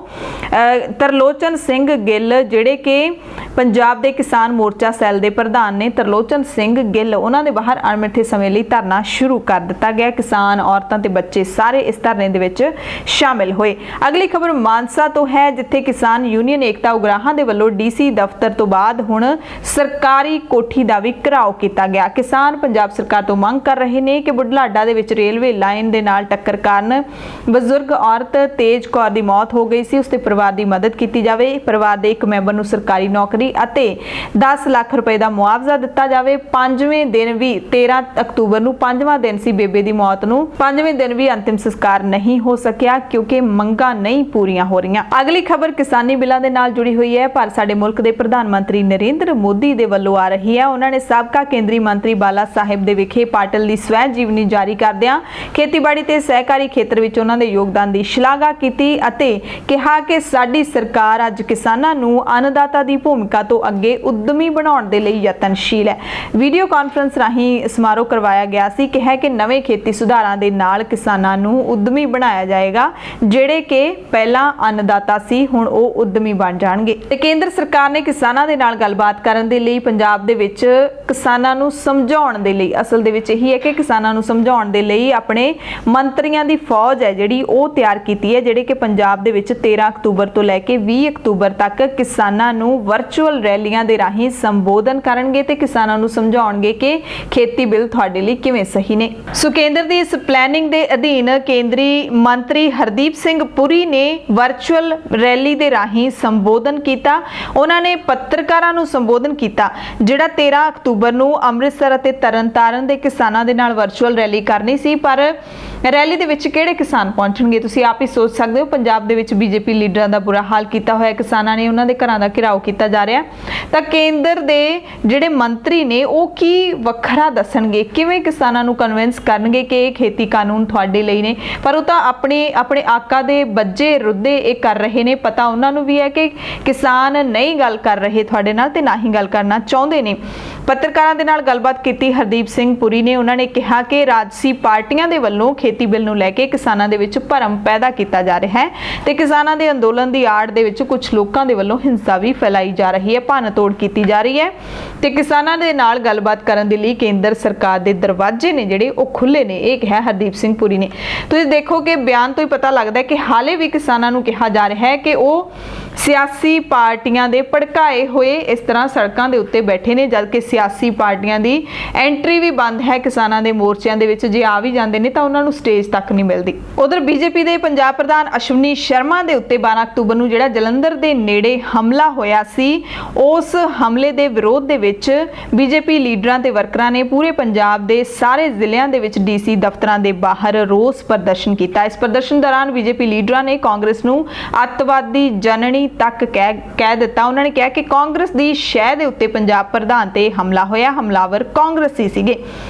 ਤਰਲੋਚਨ ਸਿੰਘ ਗਿੱਲ, ਜਿਹੜੇ ਕਿ ਪੰਜਾਬ ਦੇ ਕਿਸਾਨ ਮੋਰਚਾ ਸੈੱਲ ਦੇ ਪ੍ਰਧਾਨ ਨੇ, ਤਰਲੋਚਨ ਸਿੰਘ ਗਿੱਲ, ਉਹਨਾਂ ਦੇ ਬਾਹਰ ਅਣਮਿੱਥੇ ਸਮੇਂ ਲਈ ਧਰਨਾ ਸ਼ੁਰੂ ਕਰ ਦਿੱਤਾ ਗਿਆ। ਕਿਸਾਨ, ਔਰਤਾਂ ਤੇ ਬੱਚੇ ਸਾਰੇ ਇਸ ਧਰਨੇ ਦੇ ਵਿੱਚ ਸ਼ਾਮਿਲ ਹੋਏ। ਅਗਲੀ ਖਬਰ ਮਾਨਸਾ ਤੋਂ ਹੈ, ਜਿੱਥੇ ਕਿਸਾਨ ਯੂਨੀਅਨ ਏਕਤਾ ਉਗਰਾਹਾਂ ਦੇ ਵੱਲੋਂ ਡੀਸੀ ਦਫ਼ਤਰ ਤੋਂ ਬਾਅਦ ਹੁਣ ਸਰਕਾਰੀ ਕੋਠੀ ਦਾ ਵੀ ਘਿਰਾਓ ਕੀਤਾ ਗਿਆ। ਕਿਸਾਨ ਪੰਜਾਬ ਸਰਕਾਰ ਤੋਂ ਮੰਗ ਕਰ ਰਹੇ ਨੇ ਕਿ ਬੁਢਲਾਡਾ ਦੇ ਵਿੱਚ ਰੇਲਵੇ ਲਾਈਨ ਦੇ ਨਾਲ ਟੱਕਰ ਕਾਰਨ ਬਜ਼ੁਰਗ ਔਰਤ ਤੇਜ ਕੌਰ ਦੀ ਮੌਤ ਹੋ ਗਈ ਸੀ, ਉਸ ਦੇ ਪਰਿਵਾਰ ਦੀ ਮਦਦ ਕੀਤੀ ਜਾਵੇ। ਪਰਿਵਾਰ ਦੇ ਇੱਕ ਮੈਂਬਰ ਨੂੰ ਸਰਕਾਰੀ ਨੌਕਰੀ ਅਤੇ 10 ਲੱਖ ਰੁਪਏ ਦਾ ਮੁਆਵਜ਼ਾ ਦਿੱਤਾ ਜਾਵੇ। 5ਵੇਂ ਦਿਨ ਵੀ 13 ਅਕਤੂਬਰ ਨੂੰ 5ਵਾਂ ਦਿਨ ਸੀ ਬੇਬੇ ਦੀ ਮੌਤ ਨੂੰ, 5ਵੇਂ ਦਿਨ ਵੀ ਅੰਤਿਮ ਸੰਸਕਾਰ ਨਹੀਂ ਹੋ ਸਕਿਆ ਕਿਉਂਕਿ ਮੰਗਾਂ ਨਹੀਂ ਪੂਰੀਆਂ ਹੋ ਰਹੀਆਂ। ਅਗਲੀ ਖਬਰ ਕਿਸਾਨੀ ਬਿੱਲਾਂ ਦੇ ਨਾਲ ਜੁੜੀ ਹੋਈ ਹੈ, ਪਰ ਸਾਡੇ ਮੁਲਕ ਦੇ ਪ੍ਰਧਾਨ ਮੰਤਰੀ ਨਰਿੰਦਰ ਮੋਦੀ ਦੇ ਵੱਲੋਂ ਆ ਰਹੀ ਹੈ। ਉਹਨਾਂ ਨੇ ਸਾਬਕਾ ਕੇਂਦਰੀ ਮੰਤਰੀ ਬਾਲਾ ਸਾਹਿਬ ਦੇ ਵਿਖੇ ਪਾਟਿਲ ਦੀ ਸਵੈ ਜੀਵਨੀ ਜਾਰੀ ਕਰਦਿਆਂ ਖੇਤੀਬਾੜੀ ਤੇ ਸਹਿਕਾਰੀ ਖੇਤਰ ਵਿੱਚ ਉਹਨਾਂ ਦੇ ਯੋਗਦਾਨ ਦੀ ਸ਼ਲਾਘਾ ਕੀਤੀ ਅਤੇ ਕਿਹਾ ਕਿ ਸਾਡੀ ਸਰਕਾਰ ਅੱਜ ਕਿਸਾਨਾਂ ਨੂੰ ਅੰਨਦਾਤਾ ਦੀ ਭੂਮਿਕਾ ਤੋਂ ਅੱਗੇ ਉਦਮੀ ਬਣਾਉਣ ਦੇ ਲਈ ਯਤਨਸ਼ੀਲ ਹੈ। ਵੀਡੀਓ ਕਾਨਫਰੰਸ ਰਾਹੀਂ ਸਮਾਰੋਹ ਕਰਵਾਇਆ ਗਿਆ ਸੀ। ਕਿਹਾ ਕਿ ਨਵੇਂ ਖੇਤੀ ਸੁਧਾਰਾਂ ਦੇ ਨਾਲ ਕਿਸਾਨਾਂ ਨੂੰ ਉਦਮੀ ਬਣਾਇਆ ਜਾਏਗਾ, ਜਿਹੜੇ ਕਿ ਪਹਿਲਾਂ ਅੰਨਦਾਤਾ ਸੀ ਹੁਣ ਉਹ ਉਦਮੀ ਬਣ ਜਾਣਗੇ। ਤੇ ਕੇਂਦਰ ਸਰਕਾਰ ਨੇ ਕਿਸਾਨਾਂ ਦੇ ਨਾਲ ਗੱਲਬਾਤ ਕਰਨ ਦੇ ਲਈ ਪੰਜਾਬ ਦੇ ਵਿੱਚ ਕਿਸਾਨਾਂ ਨੂੰ ਸਮਝਾਉਣ ਦੇ ਲਈ, ਅਸਲ ਦੇ ਵਿੱਚ ਇਹੀ ਹੈ ਕਿ ਕਿਸਾਨਾਂ ਨੂੰ ਸਮਝਾਉਣ ਦੇ ਲਈ ਆਪਣੇ ਮੰਤਰੀਆਂ ਦੀ ਫੌਜ ਹੈ ਜਿਹੜੀ ਉਹ ਤਿਆਰ ਕੀਤੀ ਹੈ, ਜਿਹੜੇ ਕਿ ਪੰਜਾਬ ਦੇ ਵਿੱਚ 13 ਅਕਤੂਬਰ ਤੋਂ ਲੈ ਕੇ 20 ਅਕਤੂਬਰ ਤੱਕ ਕਿਸਾਨਾਂ ਨੂੰ ਵਰਚੁਅਲ ਰੈਲੀਆਂ ਦੇ ਰਾਹੀਂ ਸੰਬੋਧਨ ਕਰਨਗੇ ਤੇ ਕਿਸਾਨਾਂ ਨੂੰ ਸਮਝਾਉਣਗੇ ਕਿ ਖੇਤੀ ਬਿੱਲ ਤੁਹਾਡੇ ਲਈ ਕਿਵੇਂ ਸਹੀ ਨੇ। ਸੋ ਕੇਂਦਰ ਦੀ ਇਸ ਪਲੈਨਿੰਗ ਦੇ ਅਧੀਨ ਕੇਂਦਰੀ ਮੰਤਰੀ ਹਰਦੀਪ ਸਿੰਘ ਪੁਰੀ ਨੇ ਵਰਚੁਅਲ ਰੈਲੀ ਦੇ ਰਾਹੀਂ ਸੰਬੋਧਨ ਕੀਤਾ। ਉਹਨਾਂ ਨੇ ਪੱਤਰਕਾਰਾਂ ਨੂੰ ਸੰਬੋਧਨ ਕੀਤਾ, ਜਿਹੜਾ 13 ਅਕਤੂਬਰ ਨੂੰ ਅੰਮ੍ਰਿਤਸਰ ਅਤੇ ਤਰਨਤਾਰਨ ਦੇ ਕਿਸਾਨਾਂ ਦੇ ਨਾਲ ਵਰਚੁਅਲ ਰੈਲੀ ਕਰਨੀ ਸੀ, ਪਰ ਰੈਲੀ ਦੇ ਵਿੱਚ ਕਿਹੜੇ ਕਿਸਾਨ ਪਹੁੰਚਣਗੇ ਤੁਸੀਂ ਆਪ ਹੀ ਸੋਚ ਸਕਦੇ ਹੋ। ਪੰਜਾਬ ਦੇ ਵਿੱਚ ਬੀਜੇਪੀ ਲੀਡਰਾਂ ਦਾ ਬੁਰਾ ਹਾਲ ਕੀਤਾ ਹੋਇਆ, ਕਿਸਾਨਾਂ ਨੇ ਉਹਨਾਂ ਦੇ ਘਰਾਂ ਦਾ ਘਿਰਾਓ ਕੀਤਾ ਜਾ ਰਿਹਾ, ਤਾਂ ਕੇਂਦਰ ਦੇ ਜਿਹੜੇ ਮੰਤਰੀ ਨੇ ਉਹ ਕੀ ਵੱਖਰਾ ਦੱਸਣਗੇ, ਕਿਵੇਂ ਕਿਸਾਨਾਂ ਨੂੰ ਕਨਵਿੰਸ ਕਰਨਗੇ ਕਿ ਇਹ ਖੇਤੀ ਕਾਨੂੰਨ ਤੁਹਾਡੇ ਲਈ ਨੇ। ਪਰ ਉਹ ਤਾਂ ਆਪਣੇ ਆਕਾ ਦੇ ਬੱਜੇ ਰੁੱਦੇ ਇਹ ਕਰ ਰਹੇ ਨੇ। ਪਤਾ ਉਹਨਾਂ ਨੂੰ ਵੀ ਹੈ ਕਿ ਕਿਸਾਨ ਨਹੀਂ ਗੱਲ ਕਰ ਰਹੇ ਤੁਹਾਡੇ ਨਾਲ ਤੇ ਨਾ ਹੀ ਗੱਲ ਕਰਨਾ ਚਾਹੁੰਦੇ ਨੇ। ਪੱਤਰਕਾਰਾਂ ਦੇ ਨਾਲ ਗੱਲਬਾਤ ਕੀਤੀ ਹਰਦੀਪ ਸਿੰਘ ਪੁਰੀ ਨੇ, ਉਹਨਾਂ ਨੇ ਕਿਹਾ ਕਿ ਰਾਜਸੀ ਪਾਰਟੀਆਂ ਦੇ ਵੱਲੋਂ ਖੇਤੀ ਬਿੱਲ ਨੂੰ ਲੈ ਕੇ ਕਿਸਾਨਾਂ ਦੇ ਵਿੱਚ ਭਰਮ ਪੈਦਾ ਕੀਤਾ ਜਾ ਰਿਹਾ ਹੈ ਤੇ ਕਿਸਾਨਾਂ ਦੇ ਅੰਦੋਲਨ ਦੀ ਆੜ ਦੇ ਵਿੱਚ ਕੁਝ ਲੋਕਾਂ ਦੇ ਵੱਲੋਂ ਹਿੰਸਾ ਵੀ ਫੈਲਾਈ ਜਾ ਰਹੀ ਹੈ, ਭੰਨ ਤੋੜ ਕੀਤੀ ਜਾ ਰਹੀ ਹੈ ਤੇ ਕਿਸਾਨਾਂ ਦੇ ਨਾਲ ਗੱਲਬਾਤ ਕਰਨ ਦੇ ਲਈ ਕੇਂਦਰ ਸਰਕਾਰ ਦੇ ਦਰਵਾਜ਼ੇ ਨੇ ਜਿਹੜੇ ਉਹ ਖੁੱਲੇ ਨੇ। ਇਹ ਕਿਹਾ ਹਰਦੀਪ ਸਿੰਘ ਪੁਰੀ ਨੇ। ਤੁਸੀਂ ਦੇਖੋ ਕਿ ਬਿਆਨ ਤੋਂ ਹੀ ਪਤਾ ਲੱਗਦਾ ਹੈ ਕਿ ਹਾਲੇ ਵੀ ਕਿਸਾਨਾਂ ਨੂੰ ਕਿਹਾ ਜਾ ਰਿਹਾ ਹੈ ਕਿ ਉਹ ਸਿਆਸੀ ਪਾਰਟੀਆਂ ਦੇ ਭੜਕਾਏ ਹੋਏ ਇਸ ਤਰ੍ਹਾਂ ਸੜਕਾਂ ਦੇ ਉੱਤੇ ਬੈਠੇ ਨੇ, ਜਦਕਿ ਸਿਆਸੀ ਪਾਰਟੀਆਂ ਦੀ ਐਂਟਰੀ ਵੀ ਬੰਦ ਹੈ ਕਿਸਾਨਾਂ ਦੇ ਮੋਰਚਿਆਂ ਦੇ ਵਿੱਚ। ਜੇ ਆ ਵੀ ਜਾਂਦੇ ਨੇ ਤਾਂ ਉਹਨਾਂ ਨੂੰ ਸਟੇਜ ਤੱਕ ਨਹੀਂ ਮਿਲਦੀ। ਉਧਰ ਬੀਜੇਪੀ ਦੇ ਪੰਜਾਬ ਪ੍ਰਧਾਨ ਅਸ਼ਵਨੀ ਸ਼ਰਮਾ ਦੇ ਉੱਤੇ 12 ਅਕਤੂਬਰ ਨੂੰ ਜਿਹੜਾ ਜਲੰਧਰ ਦੇ ਨੇੜੇ ਹਮਲਾ ਹੋਇਆ ਸੀ, ਉਸ ਹਮਲੇ ਦੇ ਵਿਰੋਧ ਦੇ ਵਿੱਚ ਬੀਜੇਪੀ ਲੀਡਰਾਂ ਤੇ ਵਰਕਰਾਂ ਨੇ ਪੂਰੇ ਪੰਜਾਬ ਦੇ ਸਾਰੇ ਜ਼ਿਲ੍ਹਿਆਂ ਦੇ ਵਿੱਚ ਡੀਸੀ ਦਫ਼ਤਰਾਂ ਦੇ ਬਾਹਰ ਰੋਸ ਪ੍ਰਦਰਸ਼ਨ ਕੀਤਾ। ਇਸ ਪ੍ਰਦਰਸ਼ਨ ਦੌਰਾਨ ਬੀਜੇਪੀ ਲੀਡਰਾਂ ਨੇ ਕਾਂਗਰਸ ਨੂੰ ਅੱਤਵਾਦੀ ਜਨਨੀ ਤੱਕ ਕਹਿ ਦਿੱਤਾ। ਉਹਨਾਂ ਨੇ ਕਿਹਾ ਕਿ ਕਾਂਗਰਸ ਦੀ ਸ਼ਹਿ ਦੇ ਉੱਤੇ ਪੰਜਾਬ ਪ੍ਰਧਾਨ ਤੇ ਹਮਲਾ ਹੋਇਆ, ਹਮਲਾਵਰ ਕਾਂਗਰਸੀ ਸੀਗੇ।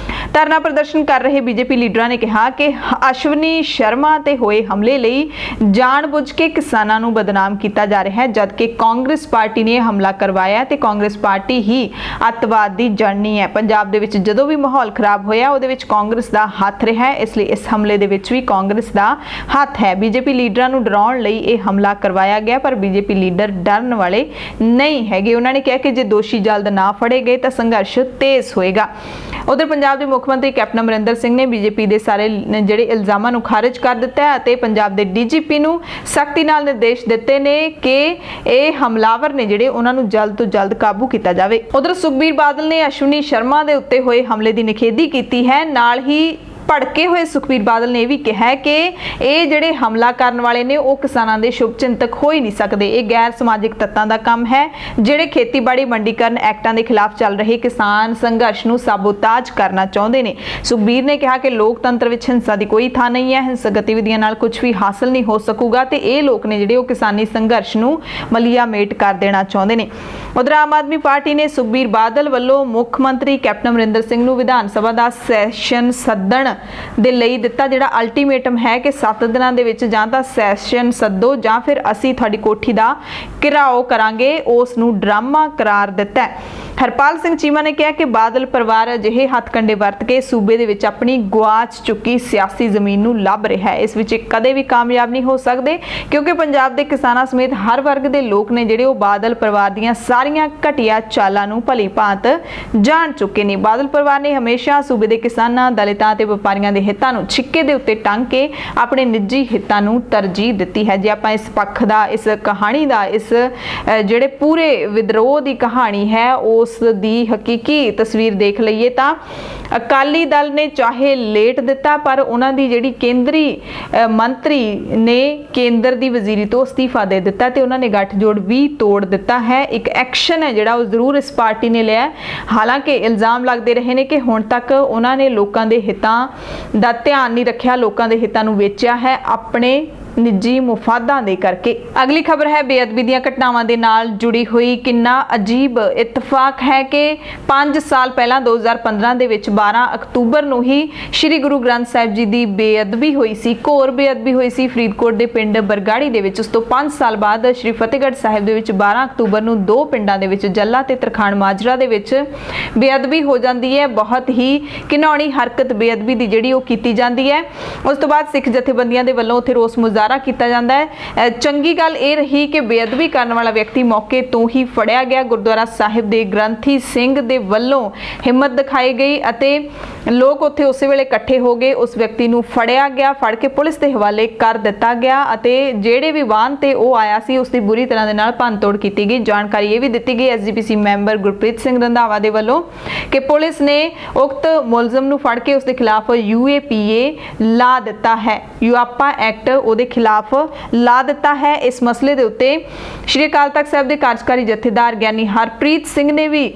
ਧਰਨਾ ਪ੍ਰਦਰਸ਼ਨ ਕਰ ਰਹੇ ਬੀਜੇਪੀ ਲੀਡਰਾਂ ਨੇ ਕਿਹਾ ਕਿ ਅਸ਼ਵਨੀ ਸ਼ਰਮਾ ਤੇ ਹੋਏ ਹਮਲੇ ਲਈ ਜਾਣਬੁੱਝ ਕੇ ਕਿਸਾਨਾਂ ਨੂੰ ਬਦਨਾਮ ਕੀਤਾ ਜਾ ਰਿਹਾ ਹੈ, ਜਦਕਿ ਕਾਂਗਰਸ ਪਾਰਟੀ ਨੇ ਹਮਲਾ ਕਰਵਾਇਆ ਤੇ ਕਾਂਗਰਸ ਪਾਰਟੀ ਹੀ ਅੱਤਵਾਦ ਦੀ ਜੜਨੀ ਹੈ। ਪੰਜਾਬ ਦੇ ਵਿੱਚ ਜਦੋਂ ਵੀ ਮਾਹੌਲ ਖਰਾਬ ਹੋਇਆ ਉਹਦੇ ਵਿੱਚ ਕਾਂਗਰਸ ਦਾ ਹੱਥ ਰਿਹਾ ਹੈ, ਇਸ ਲਈ ਇਸ ਹਮਲੇ ਦੇ ਵਿੱਚ ਵੀ ਕਾਂਗਰਸ ਦਾ ਹੱਥ ਹੈ। ਬੀਜੇਪੀ ਲੀਡਰਾਂ ਨੂੰ ਡਰਾਉਣ ਲਈ ਇਹ ਹਮਲਾ ਕਰਵਾਇਆ ਗਿਆ, ਪਰ ਬੀਜੇਪੀ ਲੀਡਰ ਡਰਨ ਵਾਲੇ ਨਹੀਂ ਹੈਗੇ। ਉਹਨਾਂ ਨੇ ਕਿਹਾ ਕਿ ਜੇ ਦੋਸ਼ੀ ਜਲਦ ਨਾ ਫੜੇ ਗਏ ਤਾਂ ਸੰਘਰਸ਼ ਤੇਜ਼ ਹੋਏਗਾ। ਉਧਰ ਪੰਜਾਬ ਦੇ ਮੁੱਖ ਮੰਤਰੀ ਕੈਪਟਨ ਅਮਰਿੰਦਰ ਸਿੰਘ ਨੇ ਬੀਜੇਪੀ ਦੇ ਸਾਰੇ ਜਿਹੜੇ ਇਲਜ਼ਾਮਾਂ ਨੂੰ ਖਾਰਜ ਕਰ ਦਿੱਤਾ ਹੈ ਅਤੇ ਪੰਜਾਬ ਦੇ ਡੀਜੀਪੀ ਨੂੰ ਸਖਤੀ ਨਾਲ ਨਿਰਦੇਸ਼ ਦਿੱਤੇ ਨੇ ਕਿ ਇਹ ਹਮਲਾਵਰ ਨੇ ਜਿਹੜੇ ਉਹਨਾਂ ਨੂੰ ਜਲਦ ਤੋਂ ਜਲਦ ਕਾਬੂ ਕੀਤਾ ਜਾਵੇ। ਉਧਰ ਸੁਖਬੀਰ ਬਾਦਲ ਨੇ ਅਸ਼ਵਨੀ ਸ਼ਰਮਾ ਦੇ ਉੱਤੇ ਹੋਏ ਹਮਲੇ ਦੀ ਨਿਖੇਧੀ ਕੀਤੀ ਹੈ, ਨਾਲ ਹੀ ਭੜਕੇ ਹੋਏ ਸੁਖਬੀਰ ਬਾਦਲ ਨੇ ਇਹ ਵੀ ਕਿਹਾ ਹੈ ਕਿ ਇਹ ਜਿਹੜੇ ਹਮਲਾ ਕਰਨ ਵਾਲੇ ਨੇ ਉਹ ਕਿਸਾਨਾਂ ਦੇ ਸ਼ੁਭ ਚਿੰਤਕ ਹੋ ਹੀ ਨਹੀਂ ਸਕਦੇ। ਇਹ ਗੈਰ ਸਮਾਜਿਕ ਤੱਤਾਂ ਦਾ ਕੰਮ ਹੈ ਜਿਹੜੇ ਖੇਤੀਬਾੜੀ ਮੰਡੀਕਰਨ ਐਕਟਾਂ ਦੇ ਖਿਲਾਫ ਚੱਲ ਰਹੇ ਕਿਸਾਨ ਸੰਘਰਸ਼ ਨੂੰ ਸਾਬੋਤਾਜ ਕਰਨਾ ਚਾਹੁੰਦੇ ਨੇ। ਸੁਖਬੀਰ ਨੇ ਕਿਹਾ ਕਿ ਲੋਕਤੰਤਰ ਵਿੱਚ ਹਿੰਸਾ ਦੀ ਕੋਈ ਥਾਂ ਨਹੀਂ ਹੈ, ਹਿੰਸਕ ਗਤੀਵਿਧੀਆਂ ਨਾਲ ਕੁਝ ਵੀ ਹਾਸਲ ਨਹੀਂ ਹੋ ਸਕੂਗਾ ਤੇ ਇਹ ਲੋਕ ਨੇ ਜਿਹੜੇ ਉਹ ਕਿਸਾਨੀ ਸੰਘਰਸ਼ ਨੂੰ ਮਲੀਆ ਮੇਟ ਕਰ ਦੇਣਾ ਚਾਹੁੰਦੇ ਨੇ। ਉਧਰ ਆਮ ਆਦਮੀ ਪਾਰਟੀ ਨੇ ਸੁਖਬੀਰ ਬਾਦਲ ਵੱਲੋਂ ਮੁੱਖ ਮੰਤਰੀ ਕੈਪਟਨ ਅਮਰਿੰਦਰ ਸਿੰਘ ਨੂੰ ਵਿਧਾਨ ਸਭਾ ਦਾ ਸੈਸ਼ਨ ਸੱਦਣ ਦੇ ਲਈ ਦਿੱਤਾ ਜਿਹੜਾ ਅਲਟੀਮੇਟਮ ਹੈ ਕਿ 7 ਦਿਨਾਂ ਦੇ ਵਿੱਚ ਜਾਂ ਤਾਂ ਸੈਸ਼ਨ ਸੱਦੋ ਜਾਂ ਫਿਰ ਅਸੀਂ ਤੁਹਾਡੀ ਕੋਠੀ ਦਾ ਘਿਰਾਓ ਕਰਾਂਗੇ, ਉਸ ਨੂੰ ਡਰਾਮਾ ਕਰਾਰ ਦਿੱਤਾ ਹੈ। ਹਰਪਾਲ ਸਿੰਘ ਚੀਮਾ ਨੇ ਕਿਹਾ ਕਿ ਬਾਦਲ ਪਰਿਵਾਰ ਅਜਿਹੇ ਹੱਥਕੰਡੇ ਵਰਤ ਕੇ ਸੂਬੇ ਦੇ ਵਿੱਚ ਆਪਣੀ ਗੁਆਚ ਚੁੱਕੀ ਸਿਆਸੀ ਜ਼ਮੀਨ ਨੂੰ ਲੱਭ ਰਿਹਾ ਹੈ। ਇਸ ਵਿੱਚ ਕਦੇ ਵੀ ਕਾਮਯਾਬ ਨਹੀਂ ਹੋ ਸਕਦੇ ਕਿਉਂਕਿ ਪੰਜਾਬ ਦੇ ਕਿਸਾਨਾਂ ਸਮੇਤ ਹਰ ਵਰਗ ਦੇ ਲੋਕ ਨੇ ਜਿਹੜੇ ਉਹ ਬਾਦਲ ਪਰਿਵਾਰ ਦੀਆਂ ਸਾਰੀਆਂ ਘਟੀਆ ਚਾਲਾਂ ਨੂੰ ਭਲੀ ਭਾਂਤ ਜਾਣ ਚੁੱਕੇ ਨੇ। ਬਾਦਲ ਪਰਿਵਾਰ ਨੇ ਹਮੇਸ਼ਾ ਸੂਬੇ ਦੇ ਕਿਸਾਨਾਂ, ਦਲਿਤਾਂ ਤੇ ਵਪਾਰੀਆਂ ਦੇ ਹਿੱਤਾਂ ਨੂੰ ਛਿੱਕੇ ਦੇ ਉੱਤੇ ਟੰਗ ਕੇ ਆਪਣੇ ਨਿੱਜੀ ਹਿੱਤਾਂ ਨੂੰ ਤਰਜੀਹ ਦਿੱਤੀ ਹੈ। ਜੇ ਆਪਾਂ ਇਸ ਪੱਖ ਦਾ, ਇਸ ਕਹਾਣੀ ਦਾ, ਇਸ ਜਿਹੜੇ ਪੂਰੇ ਵਿਦਰੋਹ ਦੀ ਕਹਾਣੀ ਹੈ ਉਸ ਦੀ ਹਕੀਕੀ ਤਸਵੀਰ ਦੇਖ ਲਈਏ ਤਾਂ ਅਕਾਲੀ ਦਲ ਨੇ ਚਾਹੇ ਲੇਟ ਦਿੱਤਾ ਪਰ ਉਹਨਾਂ ਦੀ ਜਿਹੜੀ ਕੇਂਦਰੀ ਮੰਤਰੀ ਨੇ ਕੇਂਦਰ ਦੀ ਵਜ਼ੀਰੀ ਤੋਂ ਅਸਤੀਫਾ ਦੇ ਦਿੱਤਾ ਤੇ ਉਹਨਾਂ ਨੇ ਗੱਠਜੋੜ ਵੀ ਤੋੜ ਦਿੱਤਾ ਹੈ। ਇੱਕ ਐਕਸ਼ਨ ਹੈ ਜਿਹੜਾ ਉਹ ਜ਼ਰੂਰ ਇਸ ਪਾਰਟੀ ਨੇ ਲਿਆ। ਹਾਲਾਂਕਿ ਇਲਜ਼ਾਮ ਲੱਗਦੇ ਰਹੇ ਨੇ ਕਿ ਹੁਣ ਤੱਕ ਉਹਨਾਂ ਨੇ ਲੋਕਾਂ ਦੇ ਹਿੱਤਾਂ ਦਾ ਧਿਆਨ ਨਹੀਂ ਰੱਖਿਆ, ਲੋਕਾਂ ਦੇ ਹਿੱਤਾਂ ਨੂੰ ਵੇਚਿਆ ਹੈ ਆਪਣੇ ਨਿੱਜੀ ਮੁਫਾਦਾਂ ਦੇ ਕਰਕੇ। ਅਗਲੀ ਖਬਰ ਹੈ ਬੇਅਦਬੀ ਦੀਆਂ ਘਟਨਾਵਾਂ ਦੇ ਨਾਲ ਜੁੜੀ ਹੋਈ। ਕਿੰਨਾ ਅਜੀਬ ਇਤਫਾਕ ਹੈ ਕਿ 5 ਸਾਲ ਪਹਿਲਾਂ 2015 ਦੇ ਵਿੱਚ 12 ਅਕਤੂਬਰ ਨੂੰ ਹੀ ਸ੍ਰੀ ਗੁਰੂ ਗ੍ਰੰਥ ਸਾਹਿਬ ਜੀ ਦੀ ਬੇਅਦਬੀ ਹੋਈ ਸੀ, ਘੋਰ ਬੇਅਦਬੀ ਹੋਈ ਸੀ ਫਰੀਦਕੋਟ ਦੇ ਪਿੰਡ ਬਰਗਾੜੀ ਦੇ ਵਿੱਚ। ਉਸ ਤੋਂ 5 ਸਾਲ ਬਾਅਦ ਸ੍ਰੀ ਫਤਿਹਗੜ੍ਹ ਸਾਹਿਬ ਦੇ ਵਿੱਚ 12 ਅਕਤੂਬਰ ਨੂੰ 2 ਪਿੰਡਾਂ ਦੇ ਵਿੱਚ ਜੱਲਾ ਤੇ ਤਰਖਾਣ ਮਾਜਰਾ ਦੇ ਵਿੱਚ ਬੇਅਦਬੀ ਹੋ ਜਾਂਦੀ ਹੈ। ਬਹੁਤ ਹੀ ਘਿਨਾਉਣੀ ਹਰਕਤ ਬੇਅਦਬੀ ਦੀ ਜਿਹੜੀ ਉਹ ਕੀਤੀ ਜਾਂਦੀ ਹੈ। ਉਸ ਤੋਂ ਬਾਅਦ ਸਿੱਖ ਜਥੇਬੰਦੀਆਂ ਦੇ ਵੱਲੋਂ ਉੱਥੇ ਰੋਸ ਮੁਜ਼ਾਹਰਾ ਕੀਤਾ ਜਾਂਦਾ ਹੈ। ਚੰਗੀ ਗੱਲ ਇਹ ਰਹੀ ਕਿ ਬੇਅਦਬੀ ਕਰਨ ਵਾਲਾ ਵਿਅਕਤੀ ਮੌਕੇ ਤੋਂ ਹੀ ਫੜਿਆ ਗਿਆ। ਗੁਰਦੁਆਰਾ ਸਾਹਿਬ ਦੇ ਗ੍ਰੰਥੀ ਸਿੰਘ ਦੇ ਵੱਲੋਂ ਹਿੰਮਤ ਦਿਖਾਈ ਗਈ ਅਤੇ ਲੋਕ ਉੱਥੇ ਉਸੇ ਵੇਲੇ ਇਕੱਠੇ ਹੋ ਗਏ। ਉਸ ਵਿਅਕਤੀ ਨੂੰ ਫੜਿਆ ਗਿਆ, ਫੜ ਕੇ ਪੁਲਿਸ ਦੇ ਹਵਾਲੇ ਕਰ ਦਿੱਤਾ ਗਿਆ ਅਤੇ ਜਿਹੜੇ ਵੀ ਵਾਹਨ ਤੇ ਉਹ ਆਇਆ ਸੀ ਉਸ ਦੀ ਬੁਰੀ ਤਰ੍ਹਾਂ ਦੇ ਨਾਲ ਭੰਨਤੋੜ ਕੀਤੀ ਗਈ। ਜਾਣਕਾਰੀ ਇਹ ਵੀ ਦਿੱਤੀ ਗਈ ਐਸਜੀਪੀਸੀ ਮੈਂਬਰ ਗੁਰਪ੍ਰੀਤ ਸਿੰਘ ਰੰਧਾਵਾ ਦੇ ਵੱਲੋਂ ਕਿ ਪੁਲਿਸ ਨੇ ਉਕਤ ਮੁਲਜ਼ਮ ਨੂੰ ਫੜ ਕੇ ਉਸ ਦੇ ਖਿਲਾਫ ਯੂਏਪੀਏ ਲਾ ਦਿੱਤਾ ਹੈ, ਯੂਆਪਾ ਐਕਟ ਉਹਦੇ ਖਿਲਾਫ ਲਾ ਦਿੱਤਾ ਹੈ। ਇਸ ਮਸਲੇ ਦੇ ਉੱਤੇ ਸ਼੍ਰੀ ਅਕਾਲ ਤਖਤ ਸਾਹਿਬ ਦੇ ਕਾਰਜਕਾਰੀ ਜਥੇਦਾਰ ਗਿਆਨੀ ਹਰਪ੍ਰੀਤ ਸਿੰਘ ਨੇ ਵੀ